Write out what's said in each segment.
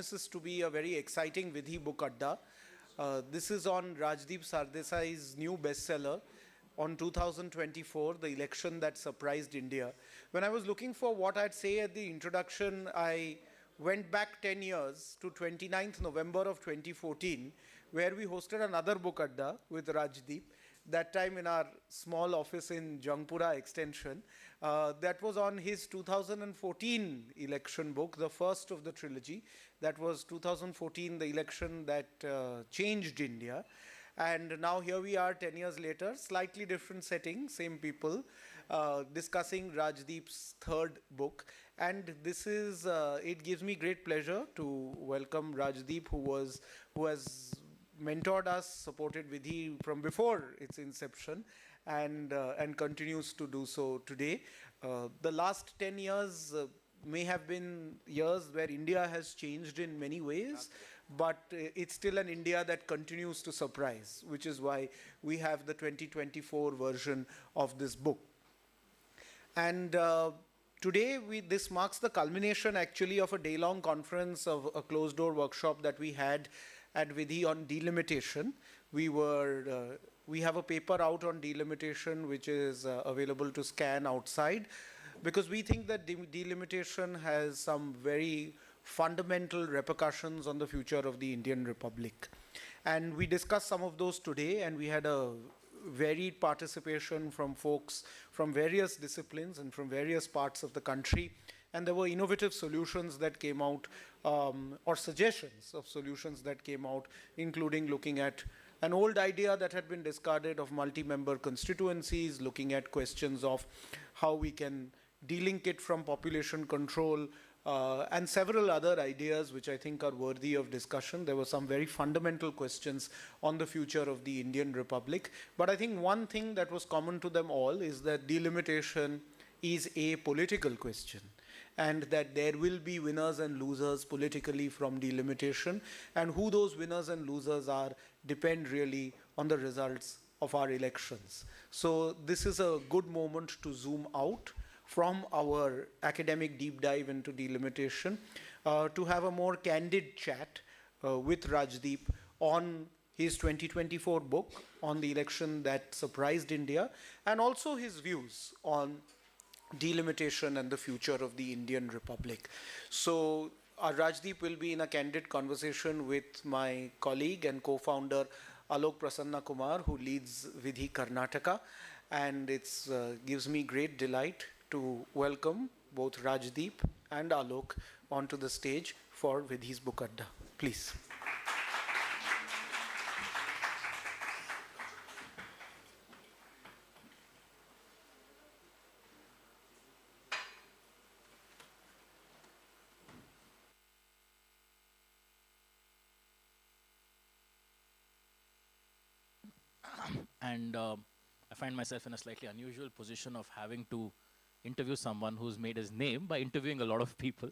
This is to be a very exciting Vidhi book Adda. This is on Rajdeep Sardesai's new bestseller on 2024, the election that surprised India. When I was looking for what I'd say at the introduction, I went back 10 years to 29th November of 2014, where we hosted another book Adda with Rajdeep, that time in our small office in Jangpura Extension. That was on his 2014 election book, the first of the trilogy. That was 2014, the election that changed India. And now here we are 10 years later, slightly different setting, same people, discussing Rajdeep's third book. And this is, it gives me great pleasure to welcome Rajdeep, who has mentored us, supported Vidhi from before its inception, and continues to do so today. The last 10 years may have been years where India has changed in many ways, but it's still an India that continues to surprise, which is why we have the 2024 version of this book. And today, this marks the culmination actually of a day-long conference, of a closed-door workshop that we had at Vidhi on delimitation. We have a paper out on delimitation which is available to scan outside, because we think that delimitation has some very fundamental repercussions on the future of the Indian Republic. And we discussed some of those today, and we had a varied participation from folks from various disciplines and from various parts of the country. And there were innovative solutions that came out, or suggestions of solutions that came out, including looking at an old idea that had been discarded of multi-member constituencies, looking at questions of how we can delink it from population control, and several other ideas which I think are worthy of discussion. There were some very fundamental questions on the future of the Indian Republic. But I think one thing that was common to them all is that delimitation is a political question, and that there will be winners and losers politically from delimitation, and who those winners and losers are depend really on the results of our elections. So this is a good moment to zoom out from our academic deep dive into delimitation, to have a more candid chat with Rajdeep on his 2024 book on the election that surprised India, and also his views on delimitation and the future of the Indian Republic. So Rajdeep will be in a candid conversation with my colleague and co-founder Alok Prasanna Kumar, who leads Vidhi Karnataka, and it gives me great delight to welcome both Rajdeep and Alok onto the stage for Vidhi's book Adda. Please. And I find myself in a slightly unusual position of having to interview someone who's made his name by interviewing a lot of people.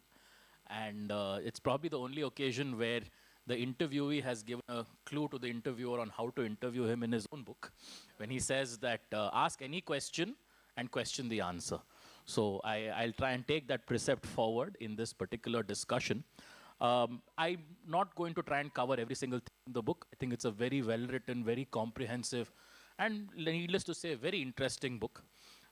And it's probably the only occasion where the interviewee has given a clue to the interviewer on how to interview him in his own book, when he says that ask any question and question the answer. So I'll try and take that precept forward in this particular discussion. I'm not going to try and cover every single thing in the book. I think it's a very well-written, very comprehensive, and needless to say, a very interesting book.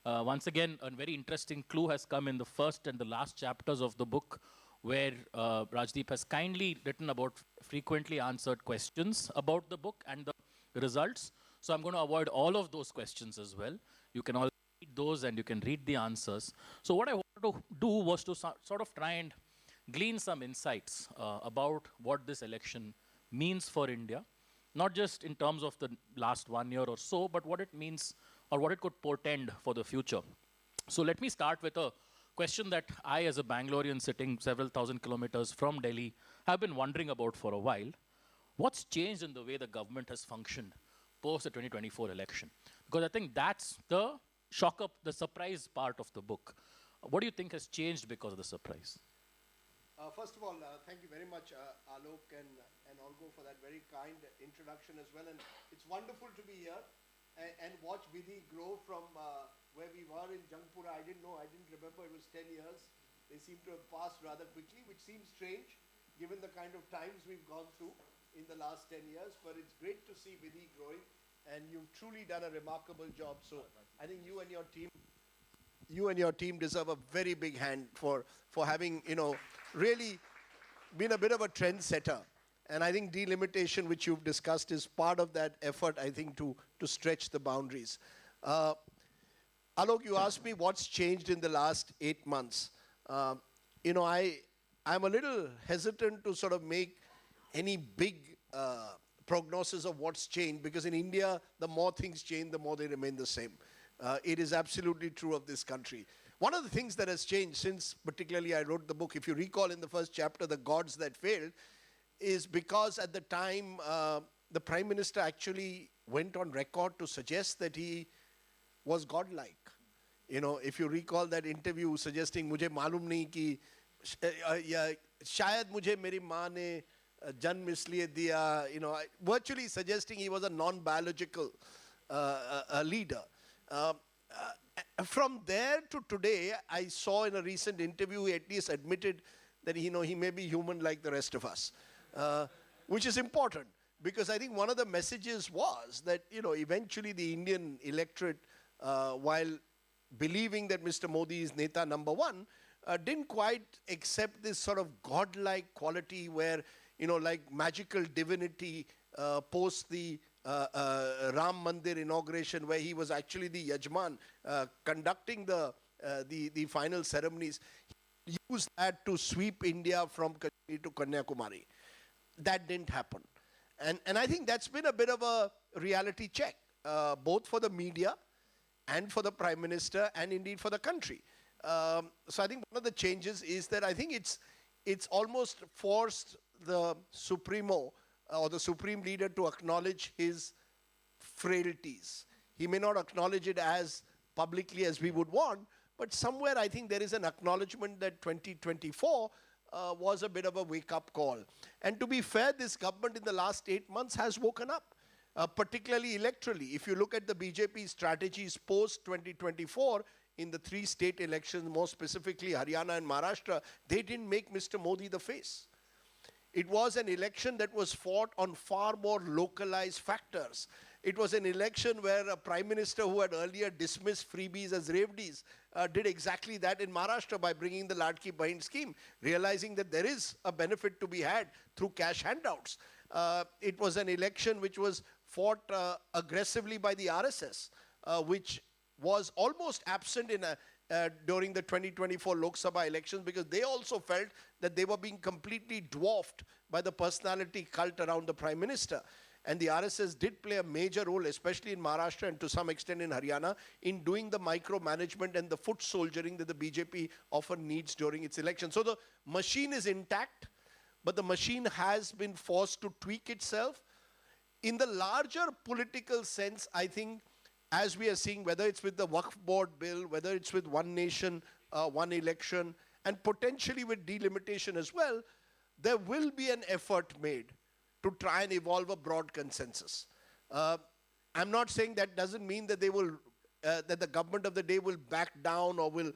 Once again, a very interesting clue has come in the first and the last chapters of the book, where Rajdeep has kindly written about frequently answered questions about the book and the results. So I'm going to avoid all of those questions as well. You can all read those and you can read the answers. So what I wanted to do was to sort of try and glean some insights about what this election means for India, not just in terms of the last 1 year or so, but what it means or what it could portend for the future. So let me start with a question that I, as a Bangalorean sitting several thousand kilometers from Delhi, have been wondering about for a while. What's changed in the way the government has functioned post the 2024 election? Because I think that's the the surprise part of the book. What do you think has changed because of the surprise? First of all, thank you very much, Alok and Olgo, for that very kind introduction as well. And it's wonderful to be here and watch Vidhi grow from where we were in Jangpura. I didn't remember it was 10 years. They seem to have passed rather quickly, which seems strange. given the kind of times we've gone through in the last 10 years. But it's great to see Vidhi growing, and you've truly done a remarkable job. So I think you and your team deserve a very big hand for having, really been a bit of a trendsetter. And I think delimitation, which you've discussed, is part of that effort, I think, to stretch the boundaries. Alok, you asked me what's changed in the last 8 months. I'm a little hesitant to sort of make any big prognosis of what's changed, because in India, the more things change, the more they remain the same. It is absolutely true of this country. One of the things that has changed since particularly I wrote the book, if you recall in the first chapter, The Gods That Failed, is because at the time, the Prime Minister actually went on record to suggest that he was godlike. If you recall that interview suggesting, "Mujhe malum nahi ki, shayad mujhe meri maa ne janm isliye diya," virtually suggesting he was a non-biological leader. From there to today, I saw in a recent interview, he at least admitted that he may be human like the rest of us, which is important, because I think one of the messages was that eventually the Indian electorate, while believing that Mr. Modi is Neta number one, didn't quite accept this sort of godlike quality where like magical divinity post the Ram Mandir inauguration, where he was actually the Yajman conducting the final ceremonies. He used that to sweep India from Kashmir to Kanyakumari. That didn't happen. And I think that's been a bit of a reality check, both for the media and for the Prime Minister and indeed for the country. So I think one of the changes is that I think it's almost forced the Supremo or the Supreme Leader to acknowledge his frailties. He may not acknowledge it as publicly as we would want, but somewhere I think there is an acknowledgement that 2024 was a bit of a wake-up call. And to be fair, this government in the last 8 months has woken up, particularly electorally. If you look at the BJP strategies post-2024, in the 3 state elections, more specifically Haryana and Maharashtra, they didn't make Mr. Modi the face. It was an election that was fought on far more localized factors. It was an election where a Prime Minister who had earlier dismissed freebies as revdies did exactly that in Maharashtra by bringing the Ladki Bahin scheme, realizing that there is a benefit to be had through cash handouts. It was an election which was fought aggressively by the RSS, which was almost absent during the 2024 Lok Sabha elections, because they also felt that they were being completely dwarfed by the personality cult around the Prime Minister. And the RSS did play a major role, especially in Maharashtra and to some extent in Haryana, in doing the micromanagement and the foot soldiering that the BJP often needs during its election. So the machine is intact, but the machine has been forced to tweak itself. In the larger political sense, I think, as we are seeing, whether it's with the Waqf Board bill, whether it's with one nation, one election, and potentially with delimitation as well, there will be an effort made to try and evolve a broad consensus. I'm not saying that doesn't mean that that the government of the day will back down or will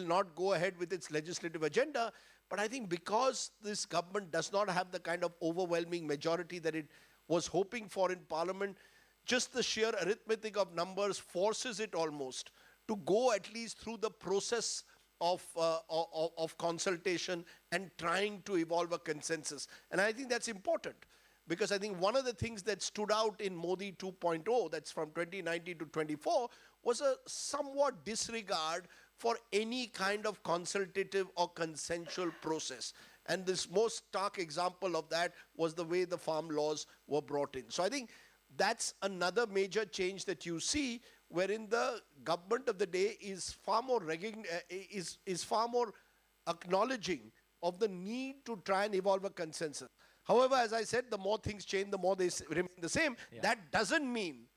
not go ahead with its legislative agenda, but I think because this government does not have the kind of overwhelming majority that it was hoping for in Parliament, just the sheer arithmetic of numbers forces it almost to go at least through the process of consultation and trying to evolve a consensus. And I think that's important, because I think one of the things that stood out in Modi 2.0, that's from 2019 to 24, was a somewhat disregard for any kind of consultative or consensual process. And this most stark example of that was the way the farm laws were brought in. So I think that's another major change that you see, wherein the government of the day is far more acknowledging of the need to try and evolve a consensus. However, as I said, the more things change, the more they remain the same. Yeah. That doesn't mean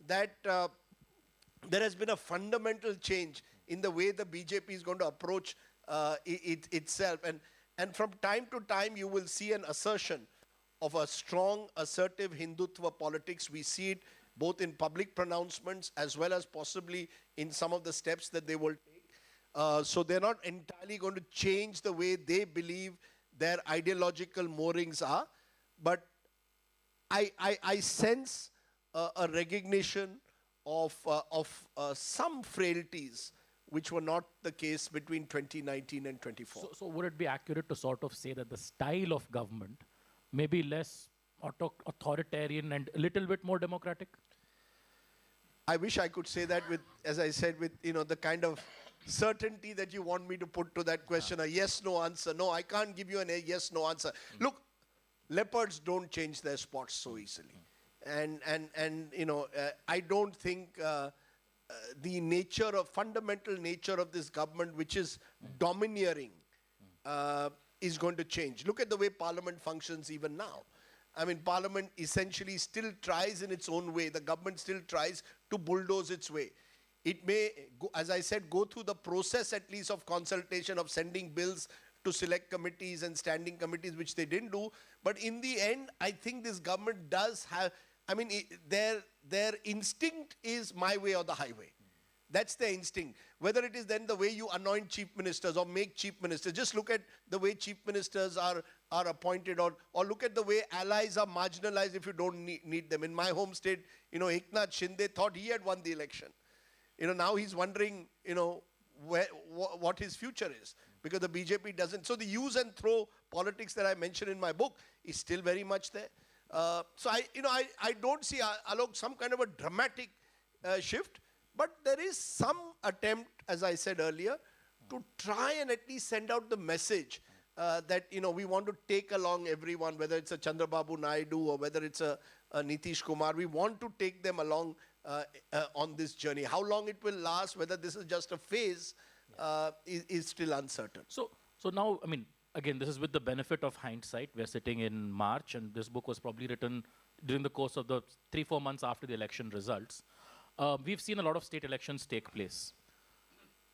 that there has been a fundamental change in the way the BJP is going to approach itself. And from time to time, you will see an assertion of a strong, assertive Hindutva politics. We see it both in public pronouncements as well as possibly in some of the steps that they will take. So they're not entirely going to change the way they believe their ideological moorings are. But I sense a recognition of some frailties which were not the case between 2019 and 24. So would it be accurate to sort of say that the style of government may be less authoritarian and a little bit more democratic? I wish I could say that with, as I said, with the kind of certainty that you want me to put to that question, a yes/no answer. No, I can't give you a yes/no answer. Look, leopards don't change their spots so easily, and I don't think the fundamental nature of this government, which is domineering, is going to change. Look at the way Parliament functions even now. I mean, Parliament essentially still tries in its own way. The government still tries to bulldoze its way. It may, as I said, go through the process at least of consultation, of sending bills to select committees and standing committees, which they didn't do. But in the end, I think this government does have, I mean, their instinct is my way or the highway. That's their instinct. Whether it is then the way you anoint chief ministers or make chief ministers. Just look at the way chief ministers are appointed, or look at the way allies are marginalized if you don't need them. In my home state, Eknath Shinde thought he had won the election. Now he's wondering, what his future is, because the BJP doesn't. So the use and throw politics that I mentioned in my book is still very much there. So I don't see, Alok, some kind of a dramatic shift, but there is some attempt, as I said earlier, to try and at least send out the message that we want to take along everyone, whether it's a Chandrababu Naidu or whether it's a Nitish Kumar. We want to take them along on this journey. How long it will last, whether this is just a phase, is still uncertain. So now, I mean, again, this is with the benefit of hindsight. We're sitting in March, and this book was probably written during the course of the 3-4 months after the election results. We've seen a lot of state elections take place.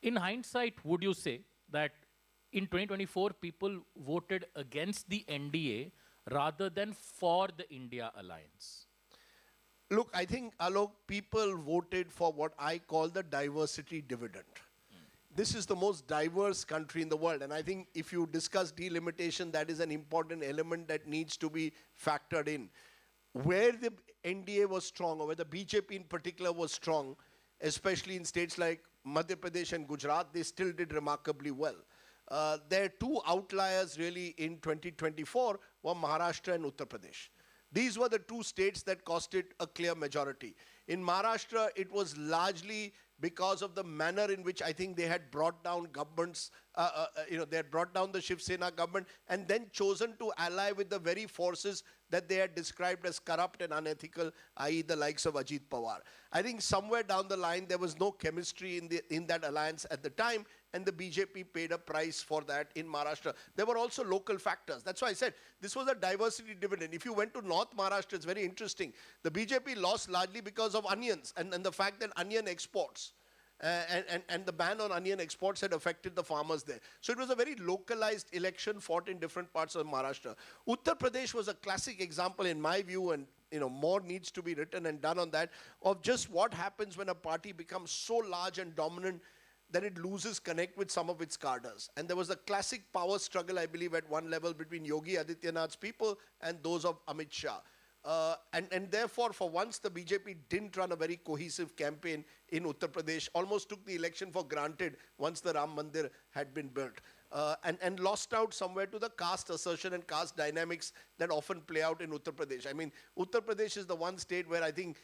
In hindsight, would you say that in 2024, people voted against the NDA rather than for the India alliance? Look, I think, Alok, people voted for what I call the diversity dividend. This is the most diverse country in the world. And I think if you discuss delimitation, that is an important element that needs to be factored in. Where the NDA was strong, or where the BJP in particular was strong, especially in states like Madhya Pradesh and Gujarat, they still did remarkably well. There are two outliers really in 2024 were Maharashtra and Uttar Pradesh. These were the two states that cost it a clear majority. In Maharashtra, it was largely because of the manner in which I think they had brought down governments, they had brought down the Shiv Sena government and then chosen to ally with the very forces that they had described as corrupt and unethical, i.e. the likes of Ajit Pawar. I think somewhere down the line, there was no chemistry in that alliance at the time, and the BJP paid a price for that in Maharashtra. There were also local factors. That's why I said this was a diversity dividend. If you went to North Maharashtra, it's very interesting. The BJP lost largely because of onions and the fact that onion exports and the ban on onion exports had affected the farmers there. So it was a very localized election fought in different parts of Maharashtra. Uttar Pradesh was a classic example in my view, and more needs to be written and done on that, of just what happens when a party becomes so large and dominant that it loses connect with some of its cadres. And there was a classic power struggle, I believe, at one level between Yogi Adityanath's people and those of Amit Shah. And therefore, for once, the BJP didn't run a very cohesive campaign in Uttar Pradesh, almost took the election for granted once the Ram Mandir had been built, and lost out somewhere to the caste assertion and caste dynamics that often play out in Uttar Pradesh. I mean, Uttar Pradesh is the one state where I think,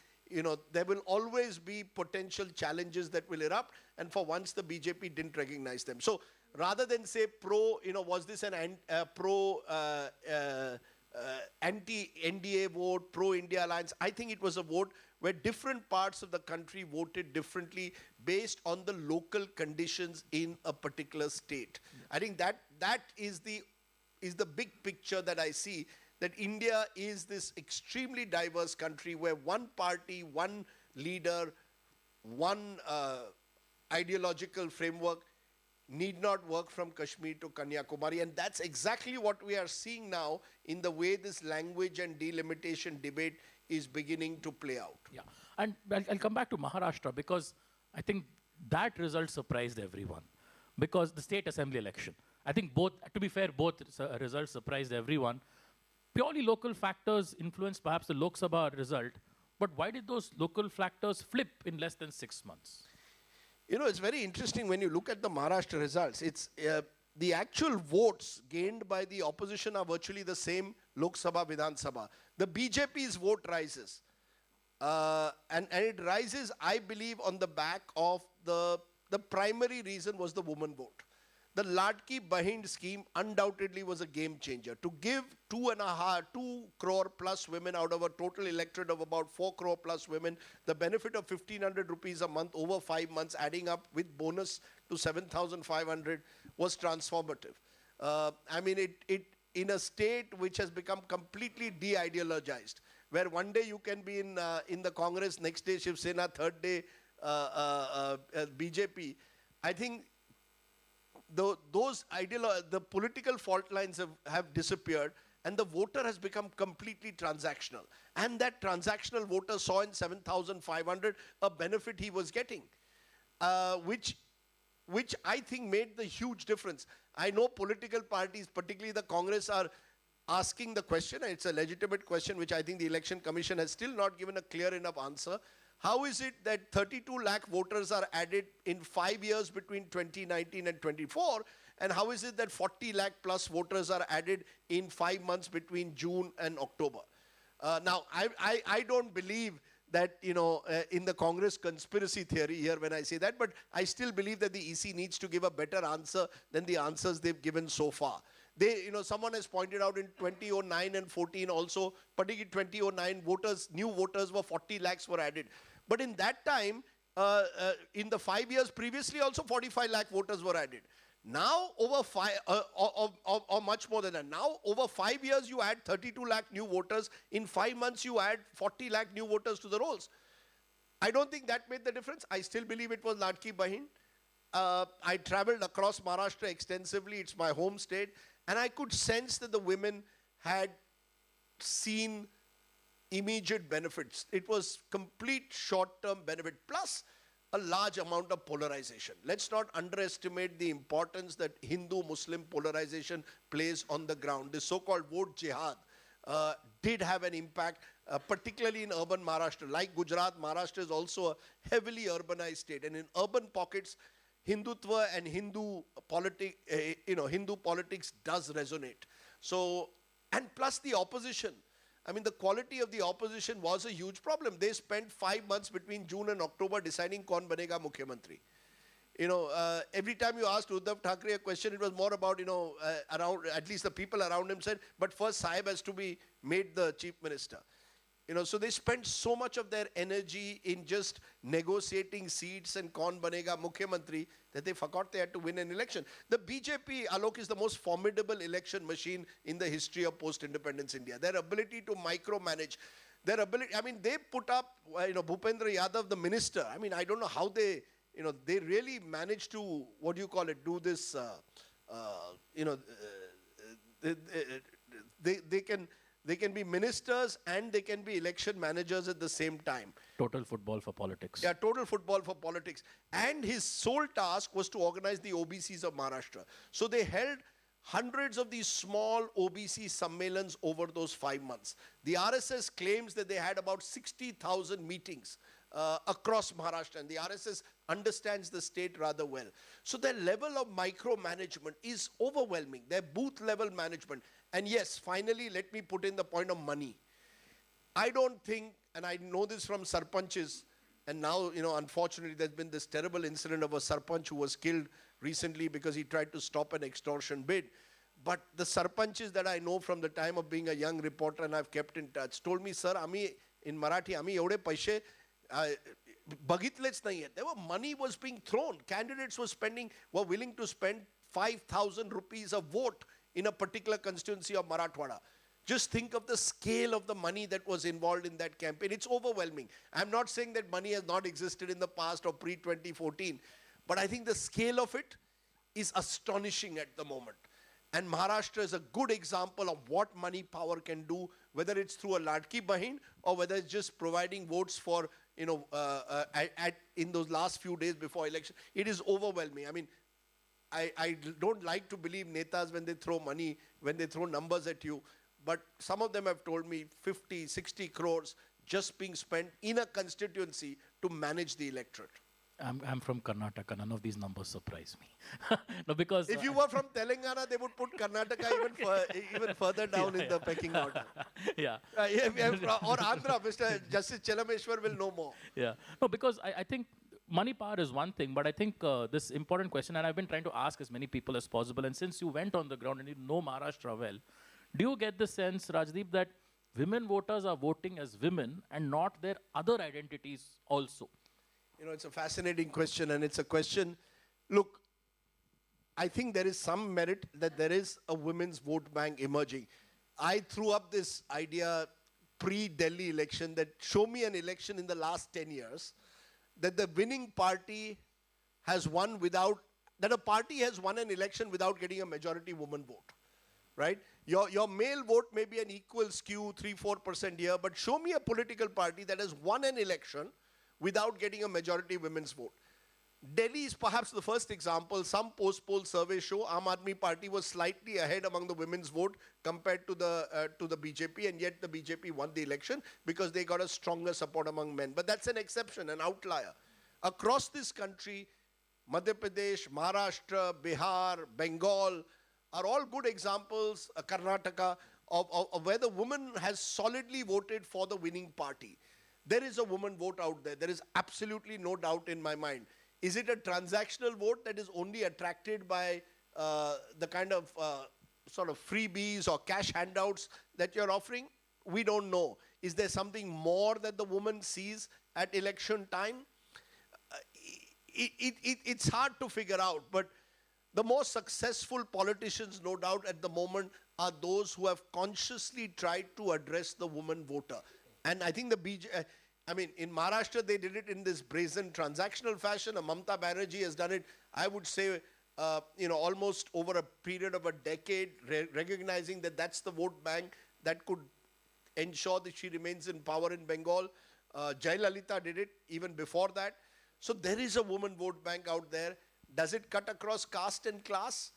there will always be potential challenges that will erupt, and for once, the BJP didn't recognize them. So rather than say was this an anti-NDA vote, pro-India alliance, I think it was a vote where different parts of the country voted differently based on the local conditions in a particular state. I think that is the big picture that I see, that India is this extremely diverse country where one party, one leader, one ideological framework need not work from Kashmir to Kanyakumari. And that's exactly what we are seeing now in the way this language and delimitation debate is beginning to play out. Yeah, and I'll come back to Maharashtra, because I think that result surprised everyone, because the state assembly election. I think both, to be fair, both results surprised everyone. Purely local factors influenced perhaps the Lok Sabha result, but why did those local factors flip in less than 6 months? You know, it's very interesting when you look at the Maharashtra results. It's the actual votes gained by the opposition are virtually the same Lok Sabha, Vidhan Sabha. The BJP's vote rises. And it rises, I believe, on the back of the primary reason was the woman vote. The Ladki Bahin scheme undoubtedly was a game changer. To give 2 crore plus women out of a total electorate of about 4 crore plus women, the benefit of 1,500 rupees a month over 5 months, adding up with bonus to 7,500 was transformative. I mean, it in a state which has become completely de-ideologized, where one day you can be in the Congress, next day Shiv Sena, third day BJP. I think the political fault lines have disappeared, and the voter has become completely transactional. And that transactional voter saw in 7,500 a benefit he was getting, which I think made the huge difference. I know political parties, particularly the Congress, are asking the question, and it's a legitimate question, which I think the Election Commission has still not given a clear enough answer. How is it that 32 lakh voters are added in 5 years between 2019 and 24? And how is it that 40 lakh plus voters are added in 5 months between June and October? Now, I don't believe that, in the Congress conspiracy theory here when I say that, but I still believe that the EC needs to give a better answer than the answers they've given so far. Someone has pointed out in 2009 and 14 also, particularly 2009, new voters were 40 lakhs were added. But in that time, in the 5 years previously also 45 lakh voters were added. Now over or much more than that. Now over 5 years you add 32 lakh new voters. In 5 months you add 40 lakh new voters to the rolls. I don't think that made the difference. I still believe it was Ladki Bahin. I traveled across Maharashtra extensively. It's my home state. And I could sense that the women had seen immediate benefits. It was complete short-term benefit, plus a large amount of polarization. Let's not underestimate the importance that Hindu-Muslim polarization plays on the ground. The so-called vote jihad did have an impact, particularly in urban Maharashtra. Like Gujarat, Maharashtra is also a heavily urbanized state. And in urban pockets, Hindutva and Hindu politics does resonate. So, and plus the opposition. I mean, the quality of the opposition was a huge problem. They spent 5 months between June and October deciding kaun banega Mukhyamantri. Every time you asked Uddhav Thackeray a question, it was more about, around, at least the people around him said, but first Sahib has to be made the chief minister. So they spent so much of their energy in just negotiating seats and kaun banega Mukhyamantri that they forgot they had to win an election. The BJP, Alok, is the most formidable election machine in the history of post-independence India. Their ability to micromanage, they put up, Bhupendra Yadav, the minister. I mean, I don't know how they really managed to, do this, they can be ministers and they can be election managers at the same time. Total football for politics. Yeah, total football for politics. And his sole task was to organize the OBCs of Maharashtra. So they held hundreds of these small OBC sammelans over those 5 months. The RSS claims that they had about 60,000 meetings across Maharashtra, and the RSS understands the state rather well. So their level of micromanagement is overwhelming, their booth level management. And yes, finally, let me put in the point of money. I don't think, and I know this from sarpanches, and now, unfortunately, there's been this terrible incident of a sarpanch who was killed recently because he tried to stop an extortion bid. But the sarpanches that I know from the time of being a young reporter and I've kept in touch told me, sir, in Marathi, एवढे पैसे बघितलेच नाहीये. There were money was being thrown. Candidates were willing to spend 5,000 rupees a vote in a particular constituency of Marathwada. Just think of the scale of the money that was involved in that campaign. It's overwhelming. I'm not saying that money has not existed in the past or pre-2014, but I think the scale of it is astonishing at the moment. And Maharashtra is a good example of what money power can do, whether it's through a Ladki Bahin or whether it's just providing votes for, in those last few days before election. It is overwhelming. I mean, I don't like to believe netas when they throw money, when they throw numbers at you. But some of them have told me 50, 60 crores just being spent in a constituency to manage the electorate. I'm from Karnataka. None of these numbers surprise me. No, because If you were from Telangana, they would put Karnataka even further down in the pecking order. yeah. Or Andhra, Mr. Justice Chelameshwar will know more. Yeah. No, because I think money power is one thing, but I think this important question, and I've been trying to ask as many people as possible, and since you went on the ground and you know Maharashtra well, do you get the sense, Rajdeep, that women voters are voting as women and not their other identities also? You know, it's a fascinating question, and it's a question, look, I think there is some merit that there is a women's vote bank emerging. I threw up this idea pre-Delhi election that show me an election in the last 10 years that the winning party has won without, that a party has won an election without getting a majority woman vote, right? Your male vote may be an equal skew, 3-4% here, but show me a political party that has won an election without getting a majority women's vote. Delhi is perhaps the first example. Some post-poll surveys show Aam Aadmi Party was slightly ahead among the women's vote compared to the BJP, and yet the BJP won the election because they got a stronger support among men. But that's an exception, an outlier. Across this country, Madhya Pradesh, Maharashtra, Bihar, Bengal are all good examples, Karnataka, of where the woman has solidly voted for the winning party. There is a woman vote out there. There is absolutely no doubt in my mind. Is it a transactional vote that is only attracted by the kind of sort of freebies or cash handouts that you're offering? We don't know. Is there something more that the woman sees at election time? It's hard to figure out, but the most successful politicians, no doubt, at the moment are those who have consciously tried to address the woman voter. And I think in Maharashtra, they did it in this brazen transactional fashion. Mamata Banerjee has done it, I would say, almost over a period of a decade, recognizing that that's the vote bank that could ensure that she remains in power in Bengal. Jayalalitha did it even before that. So there is a woman vote bank out there. Does it cut across caste and class?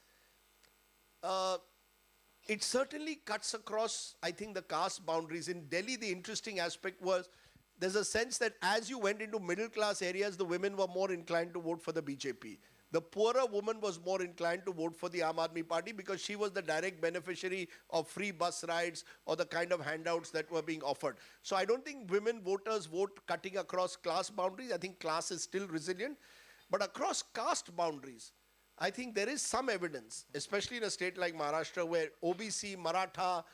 It certainly cuts across, I think, the caste boundaries. In Delhi, the interesting aspect was there's a sense that as you went into middle class areas, the women were more inclined to vote for the BJP. The poorer woman was more inclined to vote for the Aam Aadmi Party because she was the direct beneficiary of free bus rides or the kind of handouts that were being offered. So I don't think women voters vote cutting across class boundaries. I think class is still resilient. But across caste boundaries, I think there is some evidence, especially in a state like Maharashtra where OBC, Maratha,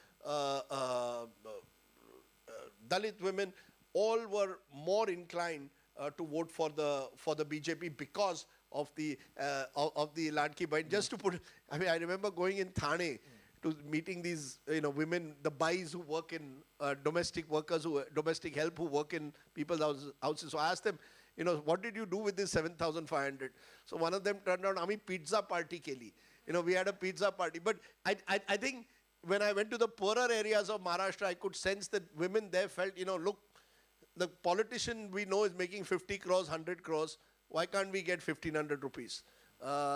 Dalit women all were more inclined to vote for the BJP because of the Ladki Bahin. Just to put, I remember going in Thane to meeting these women, the bais who work in domestic workers, domestic help who work in people's houses. So I asked them, what did you do with this 7,500? So one of them turned out, "Ami pizza party keli." We had a pizza party. But I think when I went to the poorer areas of Maharashtra, I could sense that women there felt, look, the politician we know is making 50 crores, 100 crores. Why can't we get 1,500 rupees?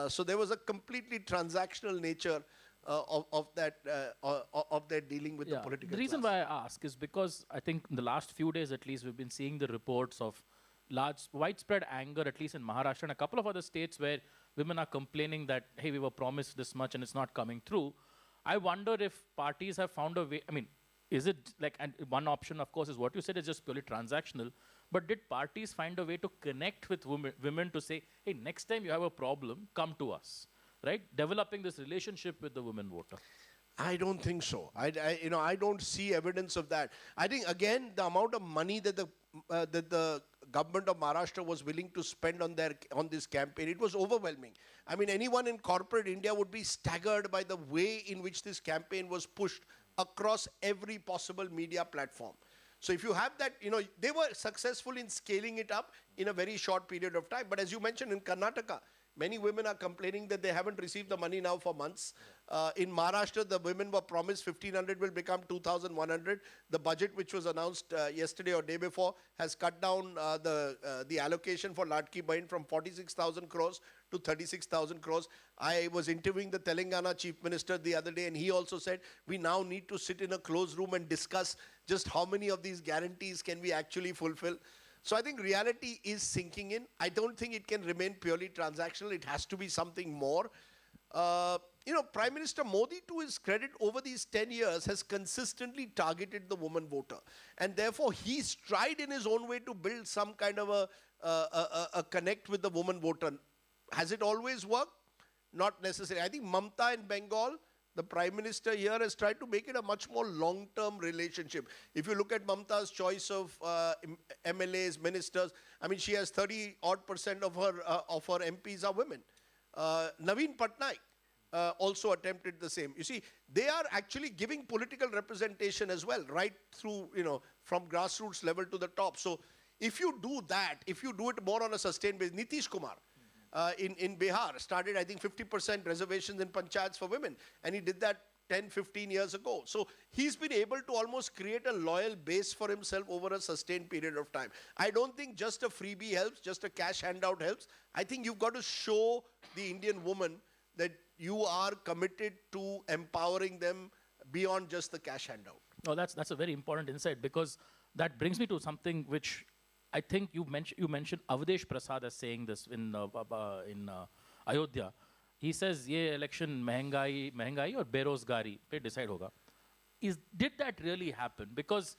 So there was a completely transactional nature of their dealing with the political The reason class. why I ask is because I think in the last few days at least, we've been seeing the reports of widespread anger, at least in Maharashtra and a couple of other states where women are complaining that, hey, we were promised this much and it's not coming through. I wonder if parties have found a way, is it like, and one option, of course, is what you said is just purely transactional, but did parties find a way to connect with women to say, hey, next time you have a problem, come to us, right? Developing this relationship with the women voter. I don't think so. I don't see evidence of that. I think, again, the amount of money that the government of Maharashtra was willing to spend on this campaign, it was overwhelming. Anyone in corporate India would be staggered by the way in which this campaign was pushed across every possible media platform. So if you have that, they were successful in scaling it up in a very short period of time. But as you mentioned, in Karnataka, Many women are complaining that they haven't received the money now for months. In Maharashtra, the women were promised 1,500 will become 2,100. The budget, which was announced yesterday or day before, has cut down the allocation for Latki Bahin from 46,000 crores to 36,000 crores. I was interviewing the Telangana Chief Minister the other day, and he also said, we now need to sit in a closed room and discuss just how many of these guarantees can we actually fulfill. So I think reality is sinking in. I don't think it can remain purely transactional. It has to be something more. Prime Minister Modi, to his credit, over these 10 years has consistently targeted the woman voter. And therefore, he's tried in his own way to build some kind of a connect with the woman voter. Has it always worked? Not necessarily. I think Mamta in Bengal, the Prime Minister here, has tried to make it a much more long-term relationship. If you look at Mamta's choice of MLAs, ministers, I mean, she has 30-odd% of her MPs are women. Naveen Patnaik also attempted the same. You see, they are actually giving political representation as well, right through, from grassroots level to the top. So if you do that, if you do it more on a sustained basis, Nitish Kumar, in Bihar started, I think, 50% reservations in panchayats for women. And he did that 10, 15 years ago. So he's been able to almost create a loyal base for himself over a sustained period of time. I don't think just a freebie helps, just a cash handout helps. I think you've got to show the Indian woman that you are committed to empowering them beyond just the cash handout. Oh, that's a very important insight, because that brings me to something which I think you mentioned Avdesh Prasad as saying this in Ayodhya. He says, "Ye election महंगाई और बेरोजगारी पे decide होगा." Did that really happen? Because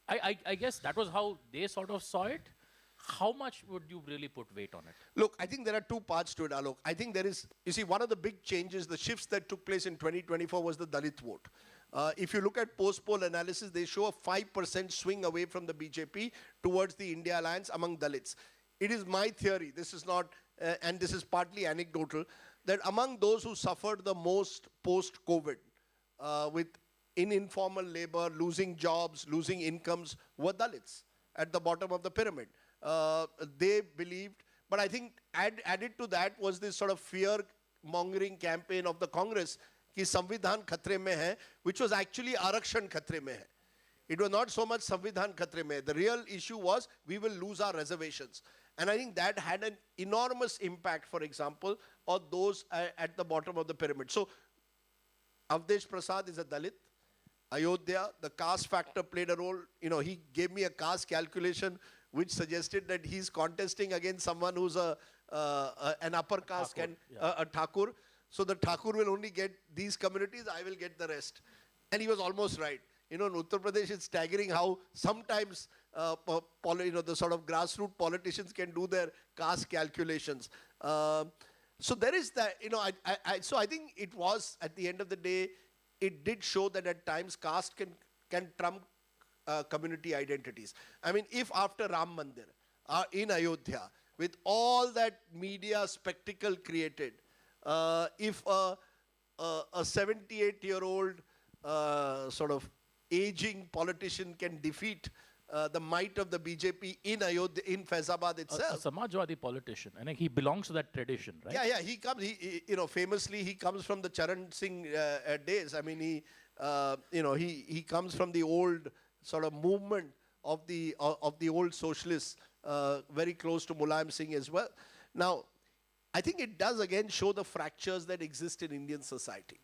I guess that was how they sort of saw it. How much would you really put weight on it? Look, I think there are two parts to it, Alok. I think there is, you see, one of the big changes, the shifts that took place in 2024 was the Dalit vote. If you look at post-poll analysis, they show a 5% swing away from the BJP towards the India Alliance among Dalits. It is my theory, this is not, and this is partly anecdotal, that among those who suffered the most post-COVID, with informal labor, losing jobs, losing incomes, were Dalits at the bottom of the pyramid. They believed, but I think added to that was this sort of fear-mongering campaign of the Congress, कि संविधान खतरे में है, which was actually आरक्षण खतरे में है. It was not so much संविधान खतरे में. The real issue was we will lose our reservations. And I think that had an enormous impact, for example, on those at the bottom of the pyramid. So Avdesh Prasad is a Dalit. Ayodhya, the caste factor played a role. He gave me a caste calculation which suggested that he's contesting against someone who's an upper caste, Thakur, a Thakur. So the Thakur will only get these communities, I will get the rest. And he was almost right. In Uttar Pradesh, it's staggering how sometimes the sort of grassroots politicians can do their caste calculations. So there is that, so I think it was, at the end of the day, it did show that at times caste can trump community identities. I mean, if after Ram Mandir, in Ayodhya, with all that media spectacle created, if a 78-year-old sort of aging politician can defeat the might of the BJP in Ayodhya, in Faizabad itself. A Samajwadi politician, and he belongs to that tradition, right? Yeah, he comes. Famously, he comes from the Charan Singh days. I mean, he comes from the old sort of movement of the old socialists, very close to Mulayam Singh as well. Now, I think it does again show the fractures that exist in Indian society.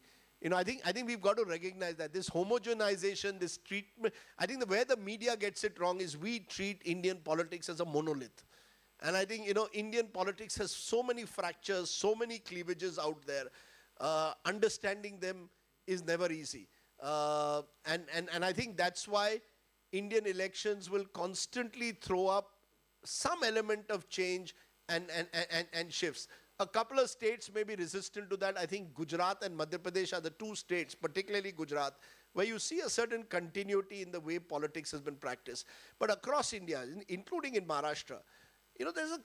I think we've got to recognize that this homogenization, this treatment, I think where the media gets it wrong is we treat Indian politics as a monolith. And I think, Indian politics has so many fractures, so many cleavages out there. Understanding them is never easy. And I think that's why Indian elections will constantly throw up some element of change and shifts. A couple of states may be resistant to that. I think Gujarat and Madhya Pradesh are the two states, particularly Gujarat, where you see a certain continuity in the way politics has been practiced. But across India, including in Maharashtra,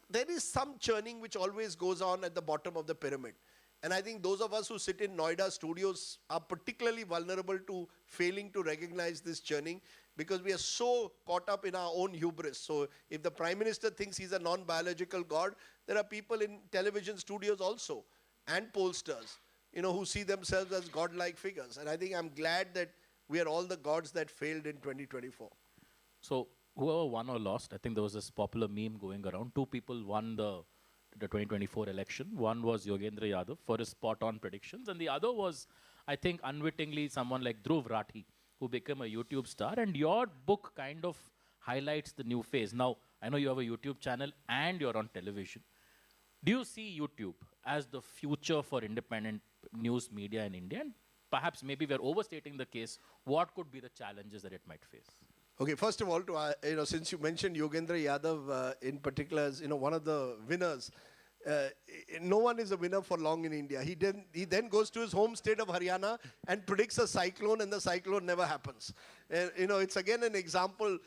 there is some churning which always goes on at the bottom of the pyramid. And I think those of us who sit in Noida studios are particularly vulnerable to failing to recognize this churning because we are so caught up in our own hubris. So if the Prime Minister thinks he's a non-biological God, there are people in television studios also and pollsters, who see themselves as godlike figures. And I think I'm glad that we are all the gods that failed in 2024. So whoever won or lost, I think there was this popular meme going around. Two people won the 2024 election. One was Yogendra Yadav for his spot-on predictions, and the other was, I think, unwittingly someone like Dhruv Rathi, who became a YouTube star. And your book kind of highlights the new phase. Now, I know you have a YouTube channel and you're on television. Do you see YouTube as the future for independent news media in India? And perhaps maybe we're overstating the case. What could be the challenges that it might face? Okay, first of all, since you mentioned Yogendra Yadav in particular as one of the winners, no one is a winner for long in India. He then goes to his home state of Haryana and predicts a cyclone, and the cyclone never happens. It's again an example.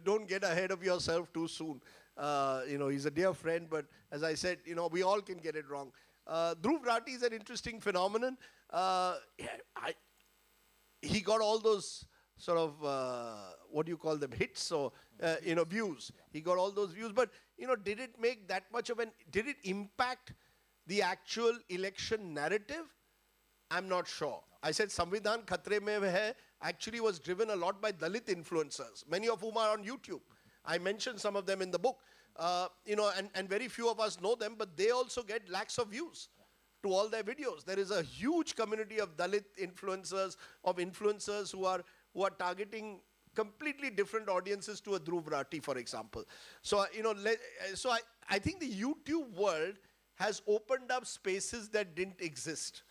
Don't get ahead of yourself too soon. He's a dear friend, but as I said, we all can get it wrong. Dhruv Rathi is an interesting phenomenon. He got all those sort of, what do you call them, hits or, views. He got all those views. But, did it make that much of did it impact the actual election narrative? I'm not sure. I said Samvidhan Khatre Mein Hai actually was driven a lot by Dalit influencers, many of whom are on YouTube. I mentioned some of them in the book. And very few of us know them, but they also get lakhs of views to all their videos. There is a huge community of Dalit influencers who are targeting completely different audiences to a Dhruv Rathi, for example. So, I think the YouTube world has opened up spaces that didn't exist.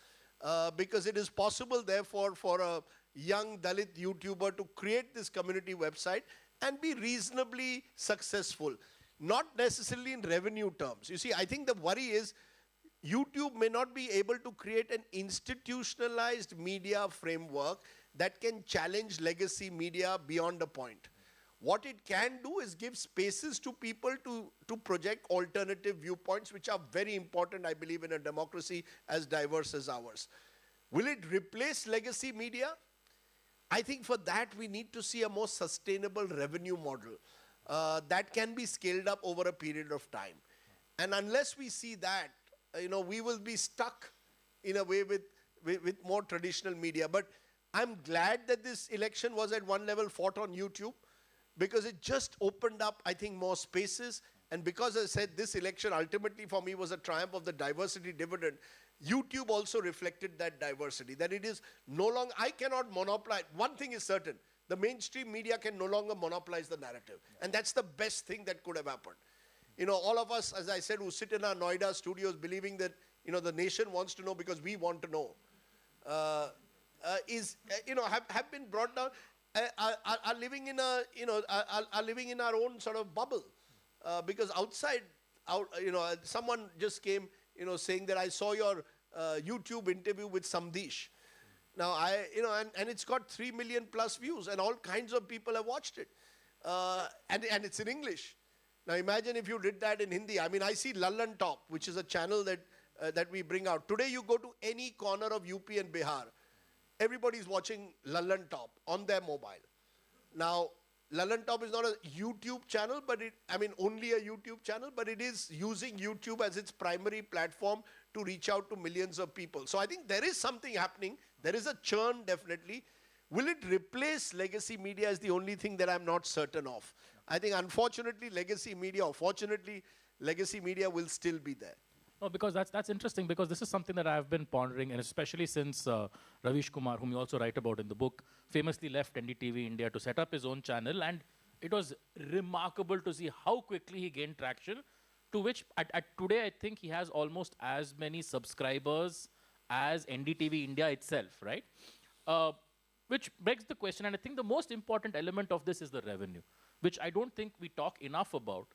Because it is possible, therefore, for a young Dalit YouTuber to create this community website and be reasonably successful. Not necessarily in revenue terms. You see, I think the worry is YouTube may not be able to create an institutionalized media framework that can challenge legacy media beyond a point. What it can do is give spaces to people to project alternative viewpoints, which are very important, I believe, in a democracy as diverse as ours. Will it replace legacy media? I think for that we need to see a more sustainable revenue model that can be scaled up over a period of time. And unless we see that, we will be stuck in a way with more traditional media. But I'm glad that this election was at one level fought on YouTube because it just opened up, I think, more spaces. And because I said this election ultimately for me was a triumph of the diversity dividend, YouTube also reflected that diversity, that it is no longer, I cannot monopolize. One thing is certain, the mainstream media can no longer monopolize the narrative. And that's the best thing that could have happened. All of us, as I said, who sit in our Noida studios believing that, the nation wants to know because we want to know, have been brought down, are living in are living in our own sort of bubble. Because outside, someone just came, saying that I saw your YouTube interview with Samdesh. Now, and it's got 3 million plus views and all kinds of people have watched it. And it's in English. Now, imagine if you did that in Hindi. I mean, I see Lallan Top, which is a channel that we bring out. Today, you go to any corner of UP and Bihar. Everybody's watching Lallan Top on their mobile. Now, Lallan Top is not a YouTube channel, but only a YouTube channel, but it is using YouTube as its primary platform to reach out to millions of people. So I think there is something happening. There is a churn, definitely. Will it replace legacy media is the only thing that I'm not certain of. I think, unfortunately, legacy media, or fortunately, legacy media will still be there. No, because that's interesting, because this is something that I've been pondering, and especially since Ravish Kumar, whom you also write about in the book, famously left NDTV India to set up his own channel, and it was remarkable to see how quickly he gained traction, to which at today I think he has almost as many subscribers as NDTV India itself, right? Which begs the question, and I think the most important element of this is the revenue, which I don't think we talk enough about.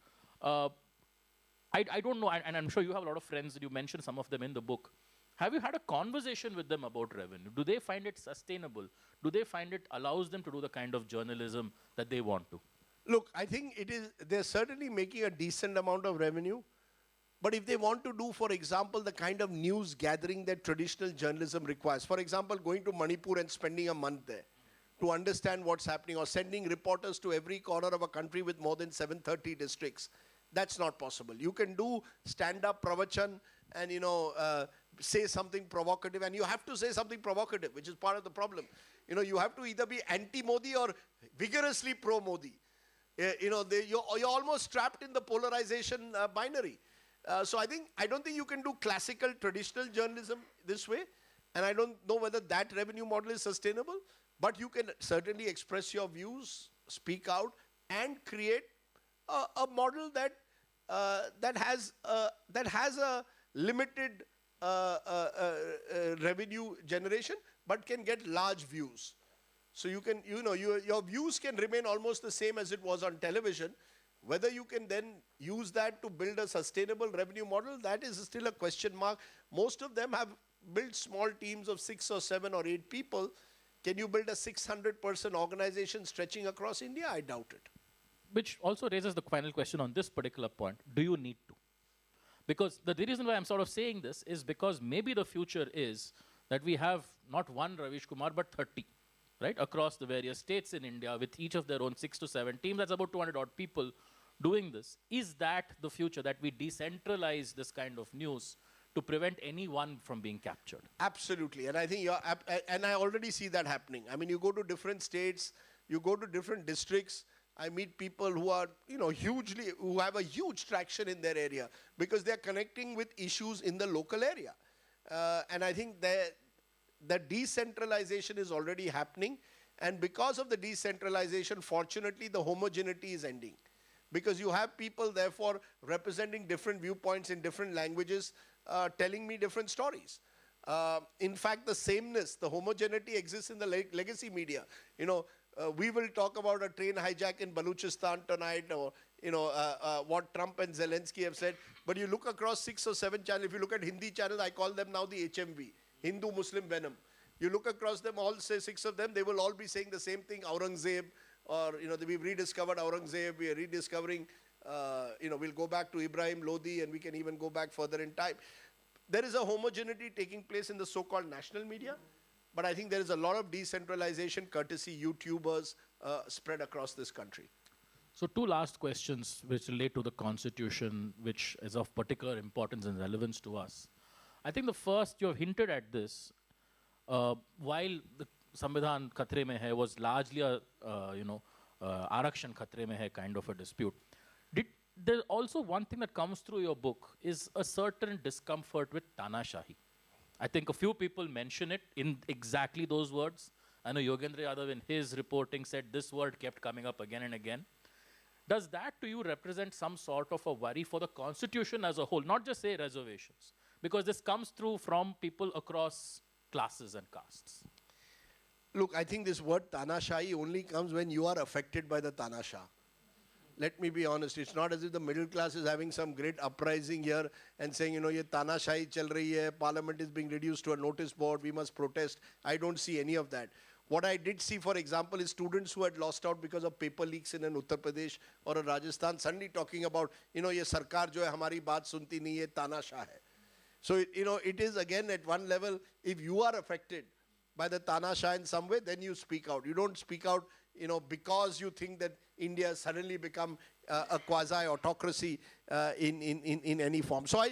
I don't know, and I'm sure you have a lot of friends, you mentioned some of them in the book. Have you had a conversation with them about revenue? Do they find it sustainable? Do they find it allows them to do the kind of journalism that they want to? Look, I think they're certainly making a decent amount of revenue, But if they want to do, for example, the kind of news gathering that traditional journalism requires, for example, going to Manipur and spending a month there to understand what's happening, or sending reporters to every corner of a country with more than 730 districts, that's not possible. You can do stand-up pravachan and, say something provocative, and you have to say something provocative, which is part of the problem. You have to either be anti-Modi or vigorously pro-Modi. You're almost trapped in the polarization binary. So I don't think you can do classical, traditional journalism this way, and I don't know whether that revenue model is sustainable, but you can certainly express your views, speak out, and create a model that has a limited revenue generation, but can get large views. So you can, your views can remain almost the same as it was on television. Whether you can then use that to build a sustainable revenue model, that is still a question mark. Most of them have built small teams of 6 or 7 or 8 people. Can you build a 600-person organization stretching across India? I doubt it. Which also raises the final question on this particular point. Do you need to? Because the reason why I'm sort of saying this is because maybe the future is that we have not one Ravish Kumar, but 30, right, across the various states in India with each of their own 6 to 7 teams. That's about 200 odd people doing this. Is that the future, that we decentralize this kind of news to prevent anyone from being captured? Absolutely. And I think and I already see that happening. I mean, you go to different states, you go to different districts, I meet people who are, who have a huge traction in their area because they're connecting with issues in the local area. And I think that decentralization is already happening. And because of the decentralization, fortunately, the homogeneity is ending. Because you have people, therefore, representing different viewpoints in different languages, telling me different stories. In fact, the sameness, the homogeneity exists in the legacy media. We will talk about a train hijack in Balochistan tonight, or what Trump and Zelensky have said. But you look across 6 or 7 channels. If you look at Hindi channels, I call them now the HMV, Hindu-Muslim venom. You look across them, all say 6 of them, they will all be saying the same thing, Aurangzeb, or we've rediscovered Aurangzeb, we are rediscovering, we'll go back to Ibrahim Lodi, and we can even go back further in time. There is a homogeneity taking place in the so-called national media. But I think there is a lot of decentralization, courtesy YouTubers spread across this country. So 2 last questions which relate to the Constitution, which is of particular importance and relevance to us. I think the first, you have hinted at this, while the Samvidhan Khatre mein hai was largely a, Arakshan Khatre mein hai kind of a dispute. There's also one thing that comes through your book is a certain discomfort with Tanashahi. I think a few people mention it in exactly those words. I know Yogendra Yadav in his reporting said this word kept coming up again and again. Does that to you represent some sort of a worry for the Constitution as a whole, not just say reservations? Because this comes through from people across classes and castes. Look, I think this word Tanashahi only comes when you are affected by the Tanashah. Let me be honest, it's not as if the middle class is having some great uprising here and saying, ye Tanashahi chal rahi hai, parliament is being reduced to a notice board, we must protest. I don't see any of that. What I did see, for example, is students who had lost out because of paper leaks in an Uttar Pradesh or a Rajasthan suddenly talking about, ye sarkar jo hai, hamari baat sunti nahi hai, Tanashah hai. So, it is again at one level, if you are affected by the Tanashah in some way, then you speak out. You don't speak out, because you think that India has suddenly become a quasi-autocracy in any form. So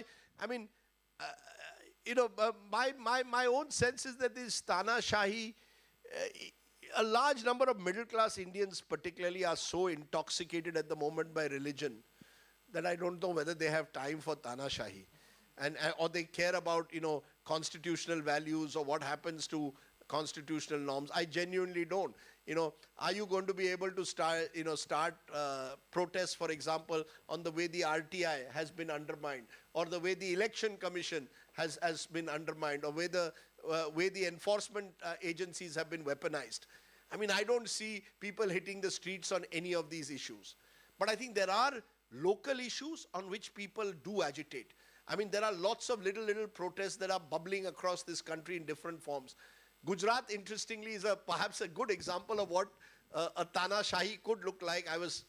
my own sense is that this Tanashahi, a large number of middle-class Indians particularly are so intoxicated at the moment by religion that I don't know whether they have time for Tanashahi. Or they care about, constitutional values or what happens to constitutional norms. I genuinely don't. Are you going to be able to start protests, for example, on the way the RTI has been undermined, or the way the election commission has been undermined, or way the enforcement agencies have been weaponized? I mean, I don't see people hitting the streets on any of these issues. But I think there are local issues on which people do agitate. I mean, there are lots of little protests that are bubbling across this country in different forms. Gujarat, interestingly, is perhaps a good example of what a Tanashahi could look like. I was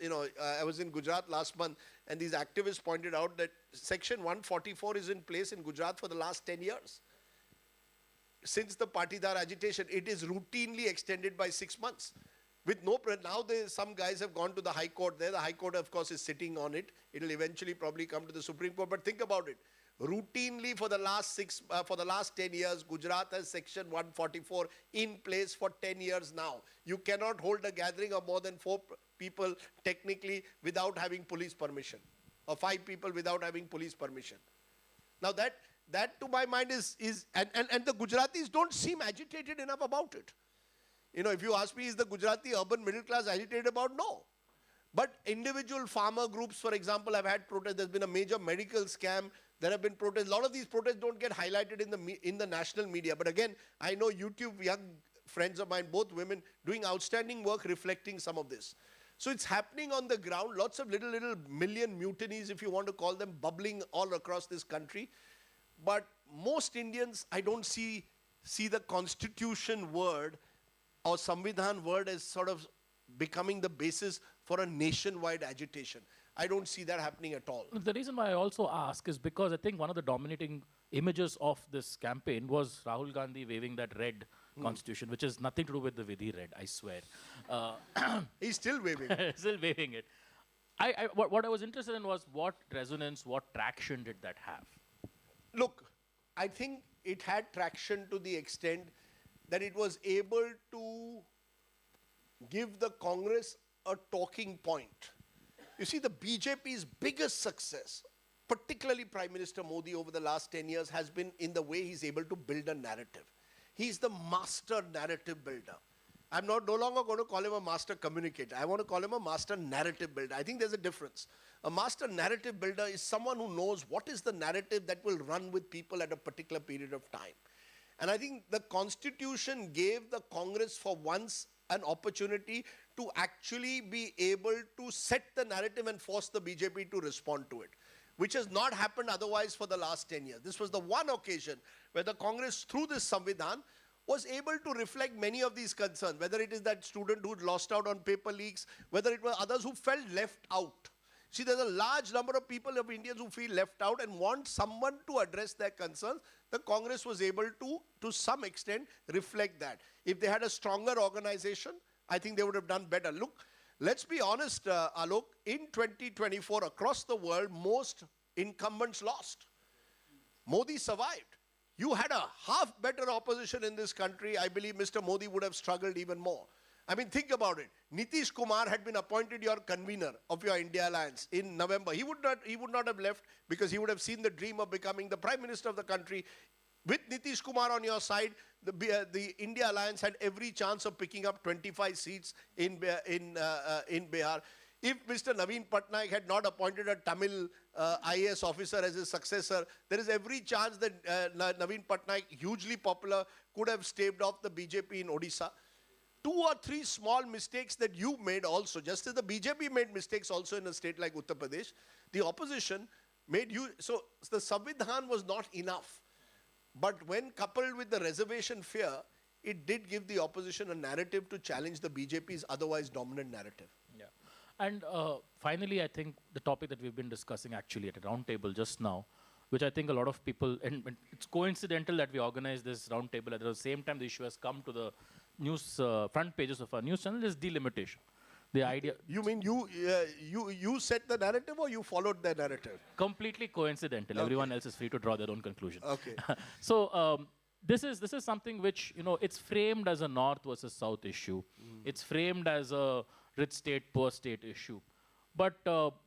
in Gujarat last month, and these activists pointed out that Section 144 is in place in Gujarat for the last 10 years. Since the Patidar agitation, it is routinely extended by 6 months. With no, now some guys have gone to the High Court there. The High Court, of course, is sitting on it. It will eventually probably come to the Supreme Court. But think about it. Routinely for the last 10 years, Gujarat has Section 144 in place for 10 years now. You cannot hold a gathering of more than 4 people technically without having police permission, or 5 people without having police permission. Now that to my mind is and the Gujaratis don't seem agitated enough about it. If you ask me, is the Gujarati urban middle class agitated about? No. But individual farmer groups, for example, have had protests. There's been a major medical scam. There have been protests. A lot of these protests don't get highlighted in the national media. But again, I know YouTube young friends of mine, both women, doing outstanding work reflecting some of this. So it's happening on the ground. Lots of little million mutinies, if you want to call them, bubbling all across this country. But most Indians, I don't see the constitution word or Samvidhan word as sort of becoming the basis for a nationwide agitation. I don't see that happening at all. The reason why I also ask is because I think one of the dominating images of this campaign was Rahul Gandhi waving that red constitution, which has nothing to do with the Vidhi red, I swear. He's still waving. Still waving it. What I was interested in was what resonance, what traction did that have? Look, I think it had traction to the extent that it was able to give the Congress a talking point. You see, the BJP's biggest success, particularly Prime Minister Modi over the last 10 years, has been in the way he's able to build a narrative. He's the master narrative builder. I'm no longer going to call him a master communicator. I want to call him a master narrative builder. I think there's a difference. A master narrative builder is someone who knows what is the narrative that will run with people at a particular period of time. And I think the Constitution gave the Congress for once an opportunity to actually be able to set the narrative and force the BJP to respond to it, which has not happened otherwise for the last 10 years. This was the one occasion where the Congress, through this Samvidhan, was able to reflect many of these concerns, whether it is that student who lost out on paper leaks, whether it were others who felt left out. See, there's a large number of people, of Indians, who feel left out and want someone to address their concerns. The Congress was able to some extent, reflect that. If they had a stronger organization, I think they would have done better. Look, let's be honest, Alok, in 2024, across the world, most incumbents lost. Modi survived. You had a half better opposition in this country, I believe Mr. Modi would have struggled even more. I mean, think about it. Nitish Kumar had been appointed your convener of your India Alliance in November. He would not have left because he would have seen the dream of becoming the Prime Minister of the country. With Nitish Kumar on your side, the India Alliance had every chance of picking up 25 seats in Bihar. If Mr. Naveen Patnaik had not appointed a Tamil IAS officer as his successor, there is every chance that Naveen Patnaik, hugely popular, could have staved off the BJP in Odisha. 2 or 3 small mistakes that you made also, just as the BJP made mistakes also in a state like Uttar Pradesh, the opposition made you, so the Samvidhan was not enough. But when coupled with the reservation fear, it did give the opposition a narrative to challenge the BJP's otherwise dominant narrative. Yeah. And finally, I think the topic that we've been discussing actually at a round table just now, which I think a lot of people, and it's coincidental that we organized this round table at the same time the issue has come to the news front pages of our news channel, is delimitation. The idea. You mean you set the narrative or you followed the narrative? Completely coincidental. Okay. Everyone else is free to draw their own conclusion. Okay. So this is something which, it's framed as a north versus south issue. It's framed as a rich state, poor state issue. But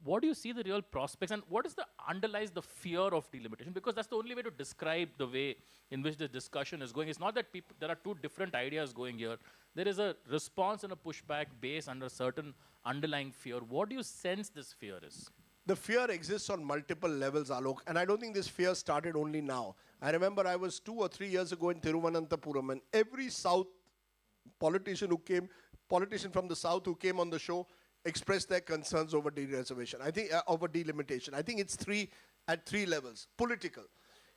what do you see the real prospects, and what is underlies the fear of delimitation? Because that's the only way to describe the way in which the discussion is going. It's not that there are 2 different ideas going here. There is a response and a pushback based under certain underlying fear. What do you sense this fear is? The fear exists on multiple levels, Alok, and I don't think this fear started only now. I remember I was 2 or 3 years ago in Thiruvananthapuram, and every South politician from the South who came on the show expressed their concerns over de-reservation. I think over delimitation. I think it's at 3 levels. Political.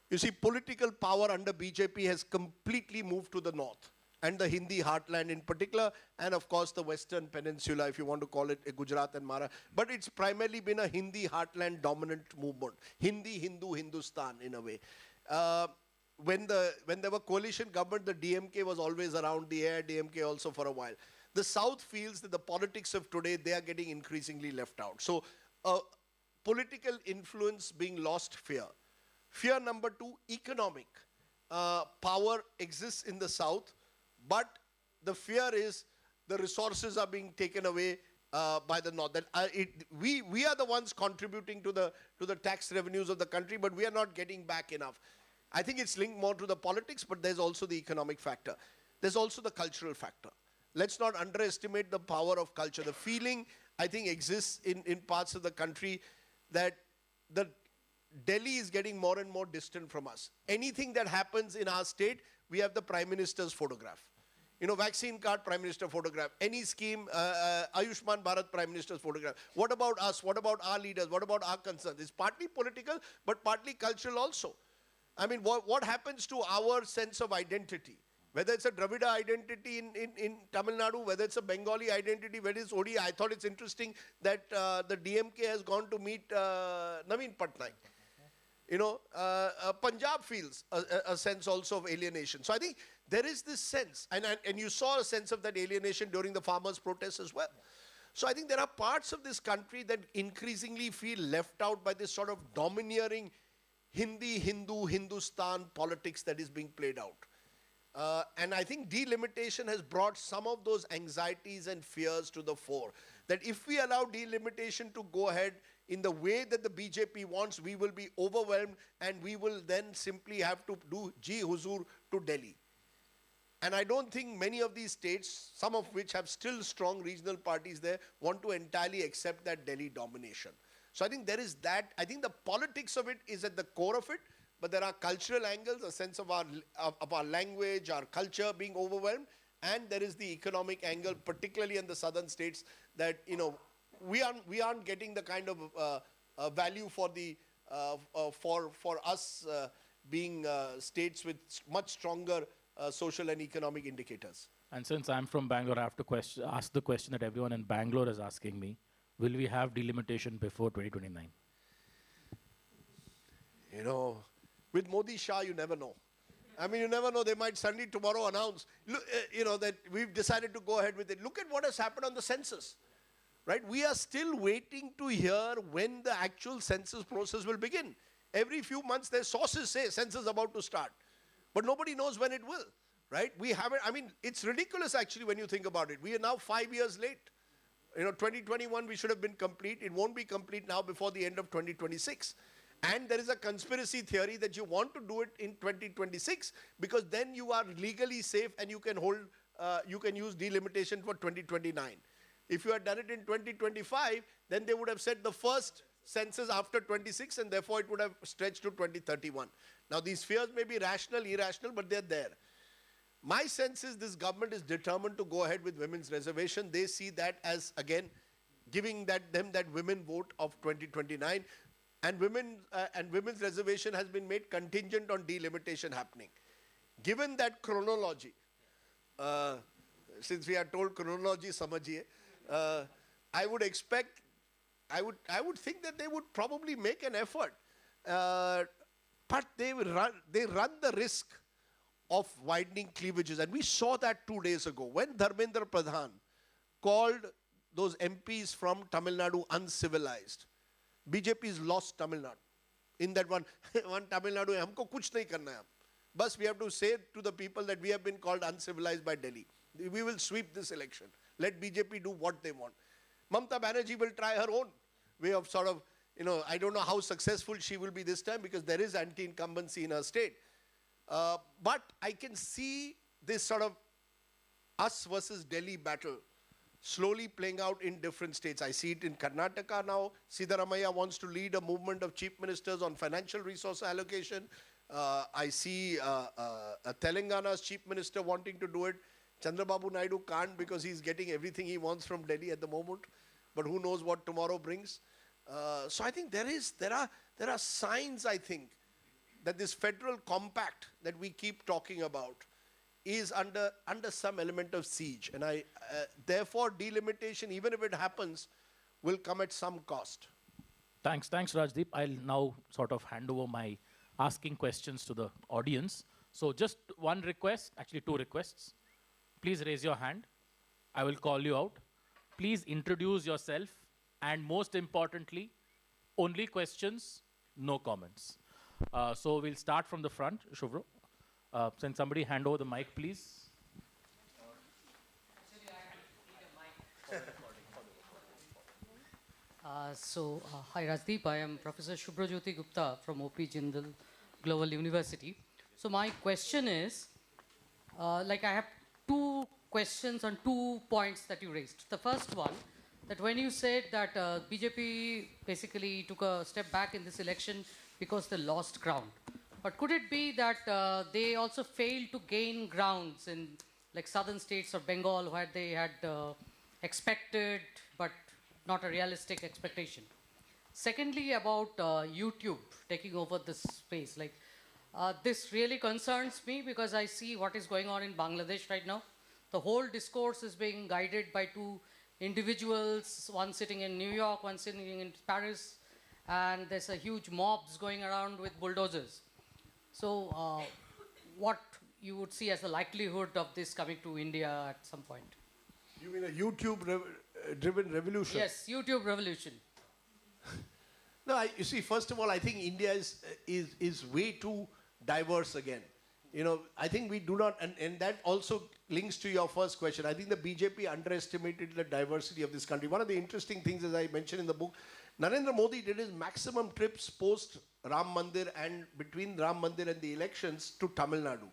You see, political power under BJP has completely moved to the north. and the Hindi heartland in particular, and of course the Western Peninsula, if you want to call it Gujarat and Maharashtra. But it's primarily been a Hindi heartland dominant movement. Hindi, Hindu, Hindustan in a way. When there were coalition government, the DMK was always around, the AIDMK also for a while. The South feels that the politics of today, they are getting increasingly left out. So political influence being lost, fear. Fear number 2, economic. Power exists in the South, but the fear is the resources are being taken away by the North. That we are the ones contributing to the tax revenues of the country, but we are not getting back enough. I think it's linked more to the politics, but there's also the economic factor. There's also the cultural factor. Let's not underestimate the power of culture. The feeling, I think, exists in parts of the country that the Delhi is getting more and more distant from us. Anything that happens in our state, we have the Prime Minister's photograph. You know, vaccine card, Prime Minister photograph. Any scheme, Ayushman Bharat, Prime Minister's photograph. What about us? What about our leaders? What about our concerns? It's partly political, but partly cultural also. I mean, what happens to our sense of identity? Whether it's a Dravida identity in Tamil Nadu, whether it's a Bengali identity, whether it's Odia. I thought it's interesting that the DMK has gone to meet Naveen Patnaik. You know, Punjab feels a sense also of alienation. So I think there is this sense, and you saw a sense of that alienation during the farmers' protests as well. So I think there are parts of this country that increasingly feel left out by this sort of domineering Hindi, Hindu, Hindustan politics that is being played out. And I think delimitation has brought some of those anxieties and fears to the fore. That if we allow delimitation to go ahead in the way that the BJP wants, we will be overwhelmed and we will then simply have to do Ji Huzur to Delhi. And I don't think many of these states, some of which have still strong regional parties there, want to entirely accept that Delhi domination. So I think there is that. I think the politics of it is at the core of it, but there are cultural angles, a sense of our language, our culture being overwhelmed, and there is the economic angle, particularly in the southern states, that, you know, we aren't getting the kind of value for the for us being states with much stronger social and economic indicators. And since I'm from Bangalore, I have to ask the question that everyone in Bangalore is asking me. Will we have delimitation before 2029? You know, with Modi Shah, you never know. I mean, you never know. They might suddenly tomorrow announce, you know, that we've decided to go ahead with it. Look at what has happened on the census, right? We are still waiting to hear when the actual census process will begin. Every few months, their sources say census about to start. But nobody knows when it will, right? We haven't, I mean, it's ridiculous actually when you think about it. We are now 5 years late. You know, 2021, we should have been complete. It won't be complete now before the end of 2026. And there is a conspiracy theory that you want to do it in 2026 because then you are legally safe and you can use delimitation for 2029. If you had done it in 2025, then they would have said the first census after 26 and therefore it would have stretched to 2031. Now these fears may be rational, irrational, but they're there. My sense is this government is determined to go ahead with women's reservation. They see that as, again, giving them that women vote of 2029. And women's reservation has been made contingent on delimitation happening. Given that chronology, since we are told chronology samajhiye, I would expect, I would think that they would probably make an effort. But they run the risk of widening cleavages. And we saw that 2 days ago when Dharmendra Pradhan called those MPs from Tamil Nadu uncivilized. BJP's lost Tamil Nadu. In that one Tamil Nadu, humko kuch nahi karna hai. Bas we have to say to the people that we have been called uncivilized by Delhi. We will sweep this election. Let BJP do what they want. Mamata Banerjee will try her own way of sort of, you know, I don't know how successful she will be this time because there is anti-incumbency in her state. But I can see this sort of us versus Delhi battle slowly playing out in different states. I see it in Karnataka now. Siddaramaiah wants to lead a movement of chief ministers on financial resource allocation. I see Telangana's chief minister wanting to do it. Chandrababu Naidu can't because he's getting everything he wants from Delhi at the moment. But who knows what tomorrow brings. So I think there are signs, I think, that this federal compact that we keep talking about is under some element of siege. And therefore, delimitation, even if it happens, will come at some cost. Thanks, Rajdeep. I'll now sort of hand over my asking questions to the audience. So just one request, actually two requests. Please raise your hand. I will call you out. Please introduce yourself. And most importantly, only questions, no comments. So we'll start from the front. Shubhro, can somebody hand over the mic, please? Hi Rajdeep, I am Professor Shubhrajyoti Gupta from OP Jindal Global University. So my question is, I have two questions on 2 points that you raised. The first one, that when you said that BJP basically took a step back in this election because they lost ground. But could it be that they also failed to gain grounds in like southern states of Bengal where they had expected but not a realistic expectation? Secondly, about YouTube taking over this space, this really concerns me because I see what is going on in Bangladesh right now. The whole discourse is being guided by two individuals, one sitting in New York, one sitting in Paris, and there's a huge mobs going around with bulldozers. So what you would see as the likelihood of this coming to India at some point? You mean a YouTube-driven revolution? Yes, YouTube revolution. No, you see, first of all, I think India is way too diverse again. I think we do not, and that also links to your first question. I think the BJP underestimated the diversity of this country. One of the interesting things, as I mentioned in the book, Narendra Modi did his maximum trips post Ram Mandir and between Ram Mandir and the elections to Tamil Nadu.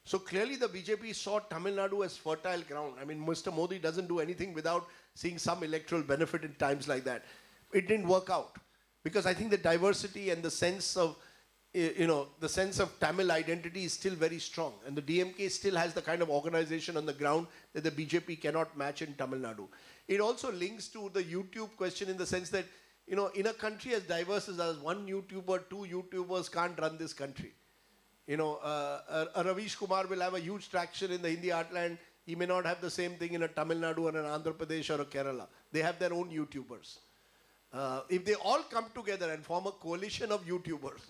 So clearly the BJP saw Tamil Nadu as fertile ground. I mean, Mr. Modi doesn't do anything without seeing some electoral benefit in times like that. It didn't work out because I think the diversity and the sense of the sense of Tamil identity is still very strong. And the DMK still has the kind of organization on the ground that the BJP cannot match in Tamil Nadu. It also links to the YouTube question in the sense that, in a country as diverse as us, one YouTuber, two YouTubers can't run this country. A Ravish Kumar will have a huge traction in the Hindi heartland. He may not have the same thing in a Tamil Nadu or an Andhra Pradesh or a Kerala. They have their own YouTubers. If they all come together and form a coalition of YouTubers,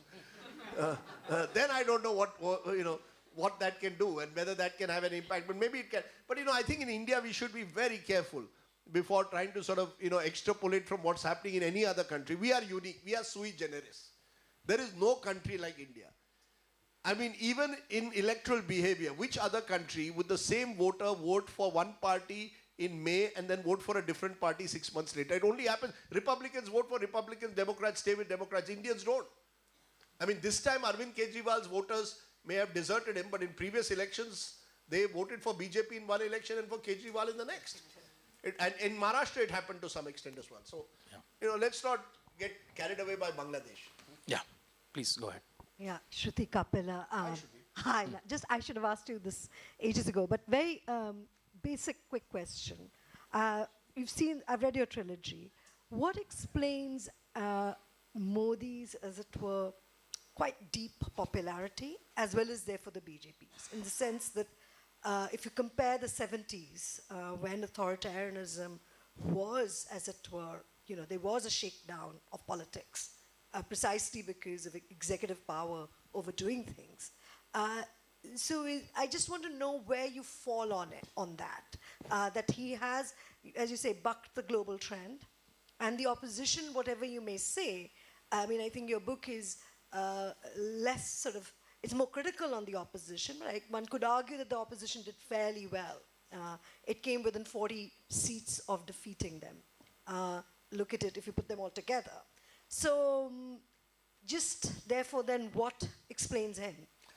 then I don't know what that can do and whether that can have an impact. But maybe it can. But I think in India we should be very careful before trying to sort of extrapolate from what's happening in any other country. We are unique. We are sui generis. There is no country like India. I mean, even in electoral behavior, which other country would the same voter vote for one party in May and then vote for a different party 6 months later? It only happens. Republicans vote for Republicans, Democrats stay with Democrats. Indians don't. I mean, this time Arvind Kejriwal's voters may have deserted him, but in previous elections, they voted for BJP in one election and for Kejriwal in the next. And in Maharashtra, it happened to some extent as well. So, let's not get carried away by Bangladesh. Yeah, please go ahead. Yeah, Shruti Kapila. Hi, I should have asked you this ages ago, but very basic, quick question. I've read your trilogy. What explains Modi's, as it were, quite deep popularity, as well as therefore the BJP's, in the sense that if you compare the 70s, when authoritarianism was, as it were, there was a shakedown of politics, precisely because of executive power overdoing things. So I just want to know where you fall on that, that he has, as you say, bucked the global trend, and the opposition, whatever you may say, I mean, I think your book is less sort of, it's more critical on the opposition, right? One could argue that the opposition did fairly well. It came within 40 seats of defeating them. Look at it if you put them all together. So just therefore then what explains him?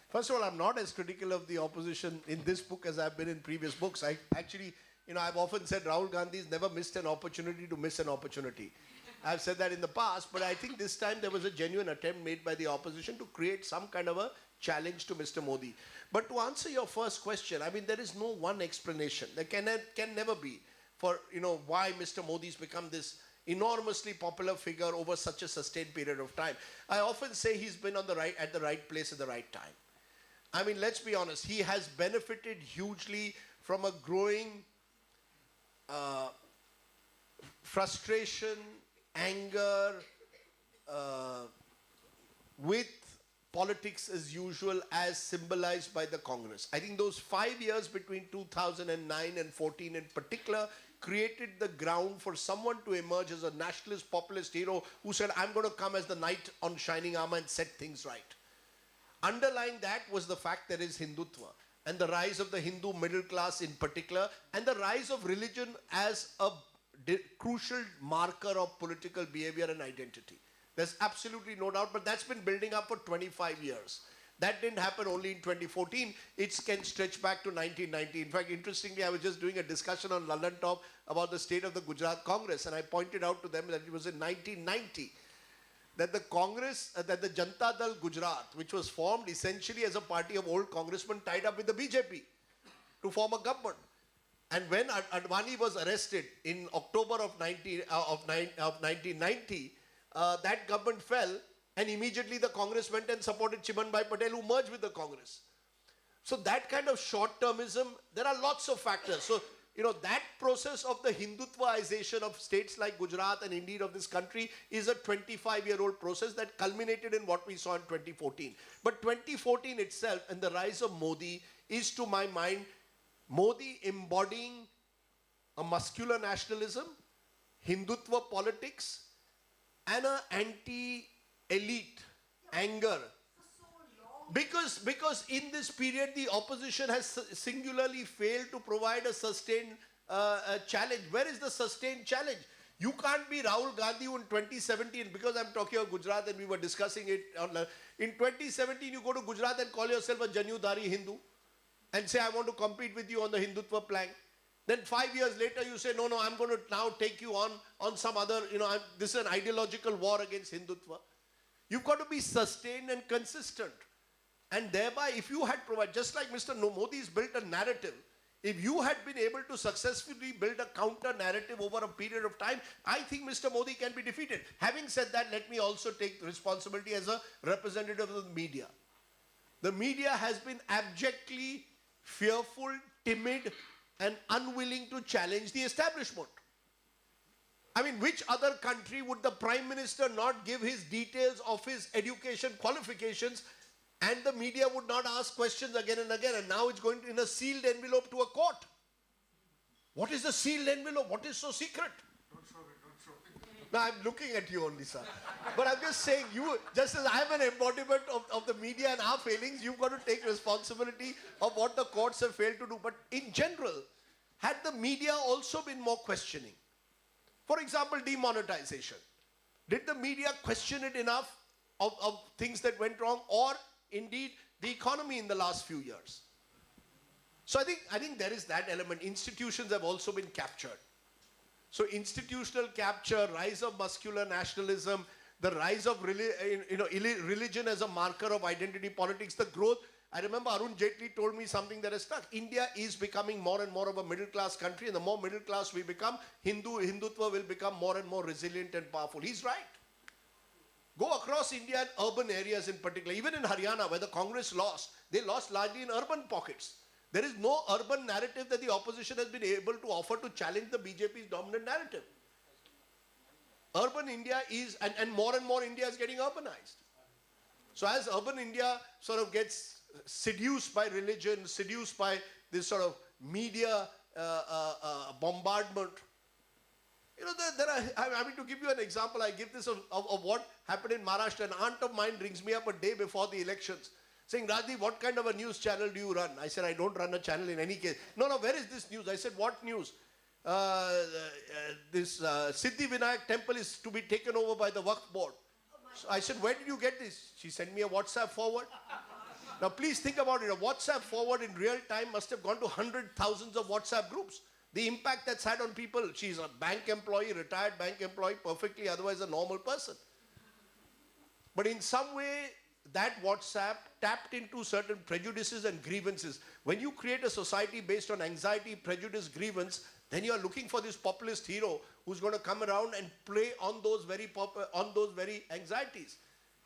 First of all, I'm not as critical of the opposition in this book as I've been in previous books. I actually, I've often said Rahul Gandhi's never missed an opportunity to miss an opportunity. I've said that in the past, but I think this time there was a genuine attempt made by the opposition to create some kind of a challenge to Mr. Modi. But to answer your first question, I mean, there is no one explanation. There can never be for, why Mr. Modi's become this enormously popular figure over such a sustained period of time. I often say he's been at the right place at the right time. I mean, let's be honest, he has benefited hugely from a growing frustration, anger, with politics as usual as symbolized by the Congress. I think those 5 years between 2009 and 14 in particular created the ground for someone to emerge as a nationalist populist hero who said, I'm going to come as the knight on shining armor and set things right. Underlying that was the fact there is Hindutva and the rise of the Hindu middle class in particular, and the rise of religion as a crucial marker of political behavior and identity. There's absolutely no doubt, but that's been building up for 25 years. That didn't happen only in 2014. It can stretch back to 1990. In fact, interestingly, I was just doing a discussion on London Top about the state of the Gujarat Congress, and I pointed out to them that it was in 1990 that the Congress, that the Janata Dal Gujarat, which was formed essentially as a party of old congressmen tied up with the BJP to form a government. And when Advani was arrested in October of 1990, that government fell, and immediately the Congress went and supported Chimanbhai Patel, who merged with the Congress. So that kind of short-termism, there are lots of factors. So, you know, that process of the Hindutvaization of states like Gujarat and indeed of this country is a 25-year-old process that culminated in what we saw in 2014. But 2014 itself and the rise of Modi is, to my mind, Modi embodying a muscular nationalism, Hindutva politics, and an anti-elite anger. Because in this period, the opposition has singularly failed to provide a sustained challenge. Where is the sustained challenge? You can't be Rahul Gandhi in 2017, because I'm talking of Gujarat and we were discussing it. In 2017, you go to Gujarat and call yourself a Janudhari Hindu and say, I want to compete with you on the Hindutva plank. Then 5 years later, you say, no, I'm going to now take you on some other, this is an ideological war against Hindutva. You've got to be sustained and consistent. And thereby, if you had provided, just like Mr. Modi's built a narrative, if you had been able to successfully build a counter narrative over a period of time, I think Mr. Modi can be defeated. Having said that, let me also take responsibility as a representative of the media. The media has been abjectly fearful, timid, and unwilling to challenge the establishment. I mean, which other country would the Prime Minister not give his details of his education qualifications, and the media would not ask questions again and again, and now it's going in a sealed envelope to a court? What is the sealed envelope? What is so secret? Don't show it. Now, I'm looking at you only, sir. But I'm just saying, you, just as I'm an embodiment of the media and our failings, you've got to take responsibility of what the courts have failed to do. But in general, had the media also been more questioning? For example, demonetization. Did the media question it enough of things that went wrong, or indeed the economy in the last few years? So I think there is that element. Institutions have also been captured. So institutional capture, rise of muscular nationalism, the rise of religion as a marker of identity politics, the growth. I remember Arun Jaitley told me something that has stuck. India is becoming more and more of a middle class country, and the more middle class we become, Hindutva will become more and more resilient and powerful. He's right. Go across India and urban areas in particular, even in Haryana where the Congress lost, they lost largely in urban pockets. There is no urban narrative that the opposition has been able to offer to challenge the BJP's dominant narrative. Urban India is, and more India is getting urbanized. So as urban India sort of gets seduced by religion, seduced by this sort of media bombardment, I mean, to give you an example, I give this of what happened in Maharashtra. An aunt of mine rings me up a day before the elections saying, Rajdeep, what kind of a news channel do you run? I said, I don't run a channel in any case. No, where is this news? I said, what news? This Siddhi Vinayak temple is to be taken over by the Waqf board. So I said, where did you get this? She sent me a WhatsApp forward. Now, please think about it. A WhatsApp forward in real time must have gone to hundreds, thousands of WhatsApp groups. The impact that's had on people. She's a bank employee, retired bank employee, perfectly otherwise a normal person. But in some way, that WhatsApp tapped into certain prejudices and grievances. When you create a society based on anxiety, prejudice, grievance, then you are looking for this populist hero who's going to come around and play on those very anxieties.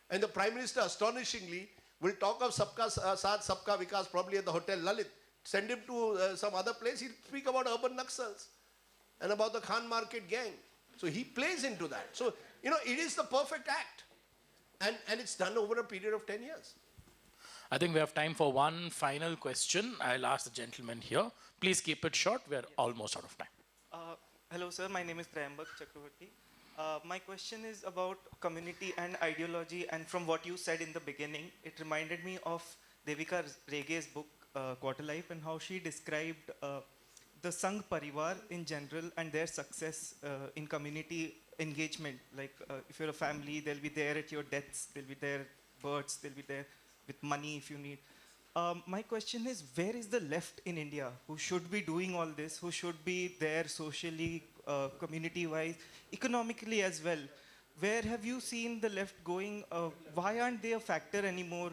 And the Prime Minister, astonishingly, We'll talk of Sabka Saath, Sabka Vikas probably at the Hotel Lalit. Send him to some other place, he'll speak about urban Naxals and about the Khan Market gang. So he plays into that. So, you know, it is the perfect act. And it's done over a period of 10 years. I think we have time for one final question. I'll ask the gentleman here. Please keep it short. We're almost out of time. Hello, sir. My name is Trayambak Chakravarti. My question is about community and ideology. And from what you said in the beginning, it reminded me of Devika Rege's book, Quarter Life, and how she described the Sangh Parivar in general and their success in community engagement. Like if you're a family, they'll be there at your deaths, they'll be there births, they'll be there with money if you need. My question is, where is the left in India who should be doing all this, who should be there socially, community-wise, economically as well? Where have you seen the left going? Why aren't they a factor anymore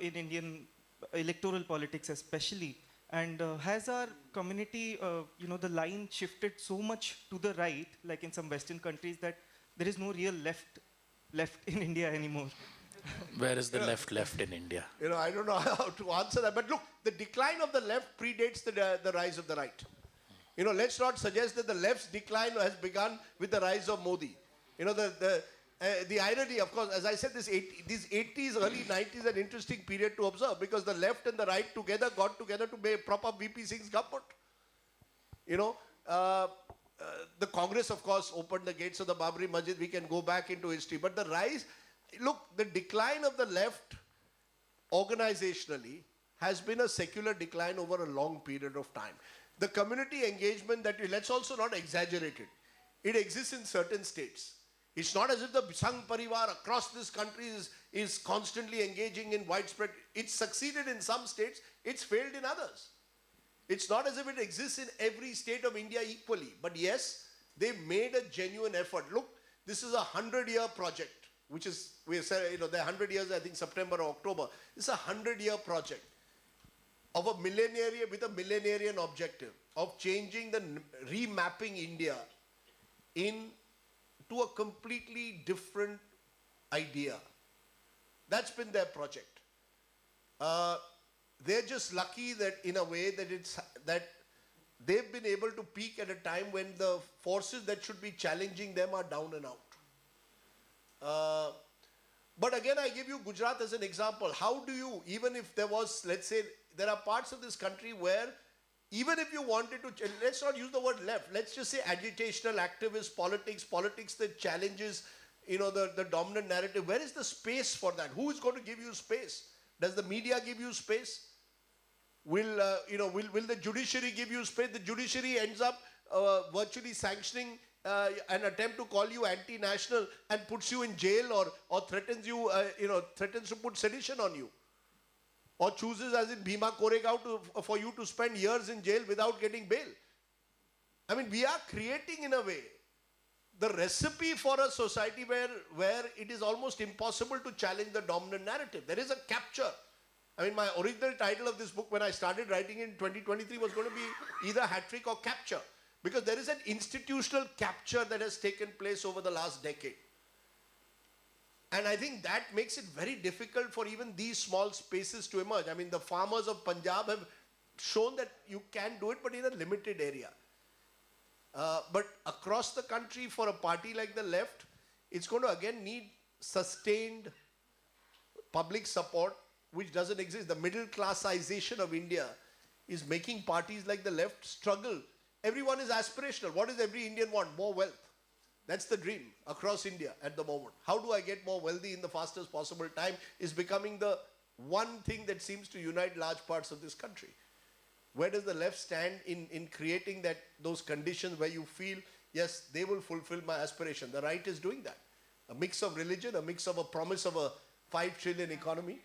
in Indian electoral politics especially? And has our community, the line shifted so much to the right, like in some Western countries, that there is no real left in India anymore? Where is the left in India? You know, I don't know how to answer that. But look, the decline of the left predates the rise of the right. You know, let's not suggest that the left's decline has begun with the rise of Modi. You know, the irony, of course, as I said, these 80s, early 90s, an interesting period to observe, because the left and the right got together to prop up VP Singh's government. You know, the Congress, of course, opened the gates of the Babri Masjid. We can go back into history. But the rise, look, the decline of the left organizationally has been a secular decline over a long period of time. The community engagement let's also not exaggerate it. It exists in certain states. It's not as if the Sangh Parivar across this country is constantly engaging in widespread. It's succeeded in some states, it's failed in others. It's not as if it exists in every state of India equally. But yes, they've made a genuine effort. Look, this is a 100-year project, which is, we said, you know, the 100 years, I think September or October. This is a 100-year project of a millenarian, with a millenarian objective of changing remapping India to a completely different idea. That's been their project. They're just lucky that, in a way, that they've been able to peak at a time when the forces that should be challenging them are down and out. But again, I give you Gujarat as an example. How do you, even if there was, let's say, there are parts of this country where, even if you wanted to, let's not use the word left, let's just say agitational, activist politics that challenges, you know, the dominant narrative. Where is the space for that? Who is going to give you space? Does the media give you space? Will the judiciary give you space? The judiciary ends up virtually sanctioning an attempt to call you anti-national and puts you in jail or threatens you, threatens to put sedition on you. Or chooses, as in Bhima Koregaon, for you to spend years in jail without getting bail. I mean, we are creating, in a way, the recipe for a society where it is almost impossible to challenge the dominant narrative. There is a capture. I mean, my original title of this book, when I started writing in 2023, was going to be either hat-trick or capture. Because there is an institutional capture that has taken place over the last decade. And I think that makes it very difficult for even these small spaces to emerge. I mean, the farmers of Punjab have shown that you can do it, but in a limited area. But across the country, for a party like the left, it's going to again need sustained public support, which doesn't exist. The middle classization of India is making parties like the left struggle. Everyone is aspirational. What does every Indian want? More wealth. That's the dream across India at the moment. How do I get more wealthy in the fastest possible time is becoming the one thing that seems to unite large parts of this country. Where does the left stand in creating those conditions where you feel, yes, they will fulfill my aspiration? The right is doing that. A mix of religion, a mix of a promise of a 5 trillion economy.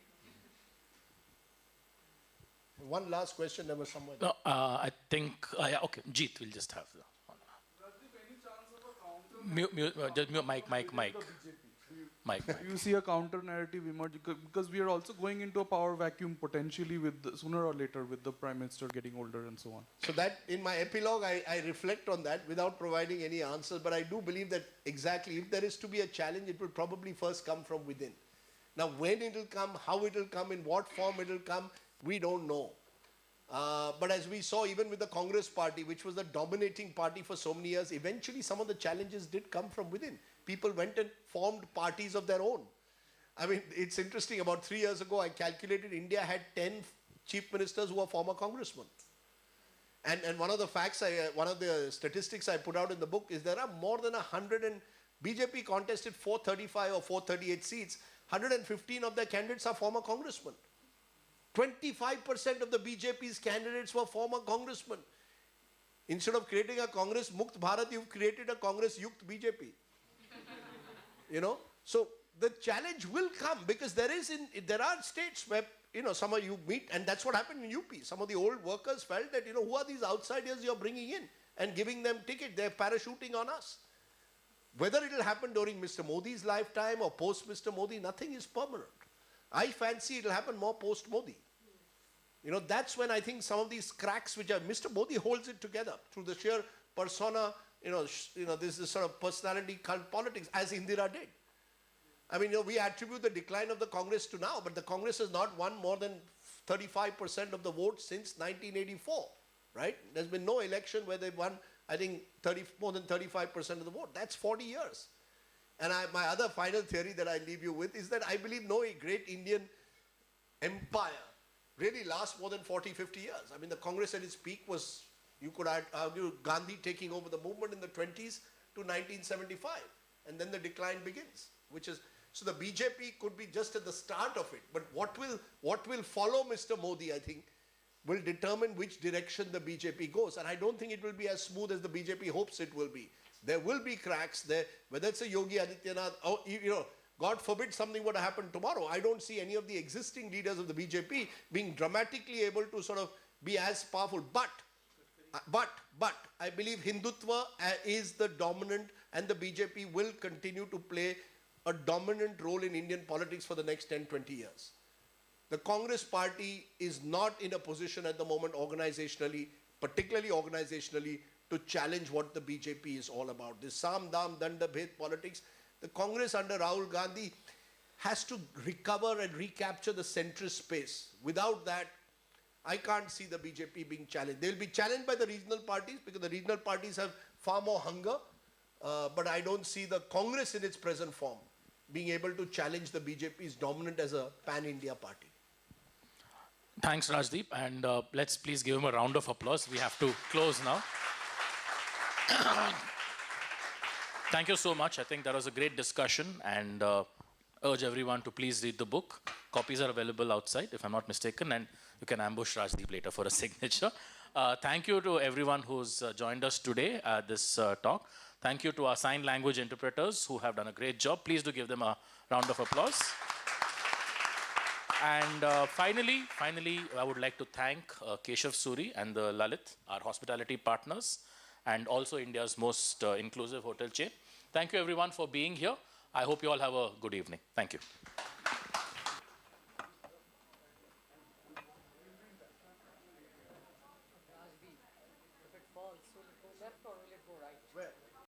One last question, there was someone. No, I think, okay, Jeet, we'll just have the. Just mute, mic. Do you see a counter narrative emerge? Because we are also going into a power vacuum potentially sooner or later with the Prime Minister getting older and so on. So that, in my epilogue, I reflect on that without providing any answers. But I do believe that exactly, if there is to be a challenge, it will probably first come from within. Now, when it will come, how it will come, in what form it will come, we don't know. But as we saw, even with the Congress party, which was the dominating party for so many years, eventually some of the challenges did come from within. People went and formed parties of their own. I mean, it's interesting. About 3 years ago, I calculated India had 10 chief ministers who were former congressmen. And one of the facts, one of the statistics I put out in the book is there are more than 100, and BJP contested 435 or 438 seats. 115 of their candidates are former congressmen. 25% of the BJP's candidates were former congressmen. Instead of creating a Congress Mukt Bharat, you've created a Congress Yukt BJP. You know, so the challenge will come, because there are states where, you know, some of you meet, and that's what happened in UP. Some of the old workers felt that, you know, who are these outsiders you're bringing in and giving them ticket? They're parachuting on us. Whether it will happen during Mr. Modi's lifetime or post Mr. Modi, nothing is permanent. I fancy it will happen more post Modi. You know, that's when I think some of these cracks, which are, Mr. Modi holds it together through the sheer persona, this is sort of personality cult politics, as Indira did. I mean, you know, we attribute the decline of the Congress to now, but the Congress has not won more than 35% of the votes since 1984, right? There's been no election where they've won, I think, more than 35% of the vote. That's 40 years. And my other final theory that I leave you with is that I believe no great Indian empire really lasts more than 40, 50 years. I mean, the Congress at its peak was, you could argue, Gandhi taking over the movement in the 20s to 1975. And then the decline begins, which is, so the BJP could be just at the start of it. But what will follow Mr. Modi, I think, will determine which direction the BJP goes. And I don't think it will be as smooth as the BJP hopes it will be. There will be cracks there, whether it's a Yogi Adityanath, or, you know, God forbid something were to happen tomorrow. I don't see any of the existing leaders of the BJP being dramatically able to sort of be as powerful. But I believe Hindutva is the dominant, and the BJP will continue to play a dominant role in Indian politics for the next 10, 20 years. The Congress party is not in a position at the moment organizationally, particularly organizationally, to challenge what the BJP is all about. This Sam, Dam, Danda, Bhed politics. The Congress under Rahul Gandhi has to recover and recapture the centrist space. Without that, I can't see the BJP being challenged. They'll be challenged by the regional parties, because the regional parties have far more hunger. But I don't see the Congress in its present form being able to challenge the BJP's dominant as a pan-India party. Thanks, Rajdeep. And let's please give him a round of applause. We have to close now. Thank you so much. I think that was a great discussion, and urge everyone to please read the book. Copies are available outside, if I'm not mistaken, and you can ambush Rajdeep later for a signature. Thank you to everyone who's joined us today at this talk. Thank you to our sign language interpreters who have done a great job. Please do give them a round of applause. And finally, I would like to thank Keshav Suri and the Lalit, our hospitality partners, and also India's most inclusive hotel chain. Thank you everyone for being here. I hope you all have a good evening. Thank you.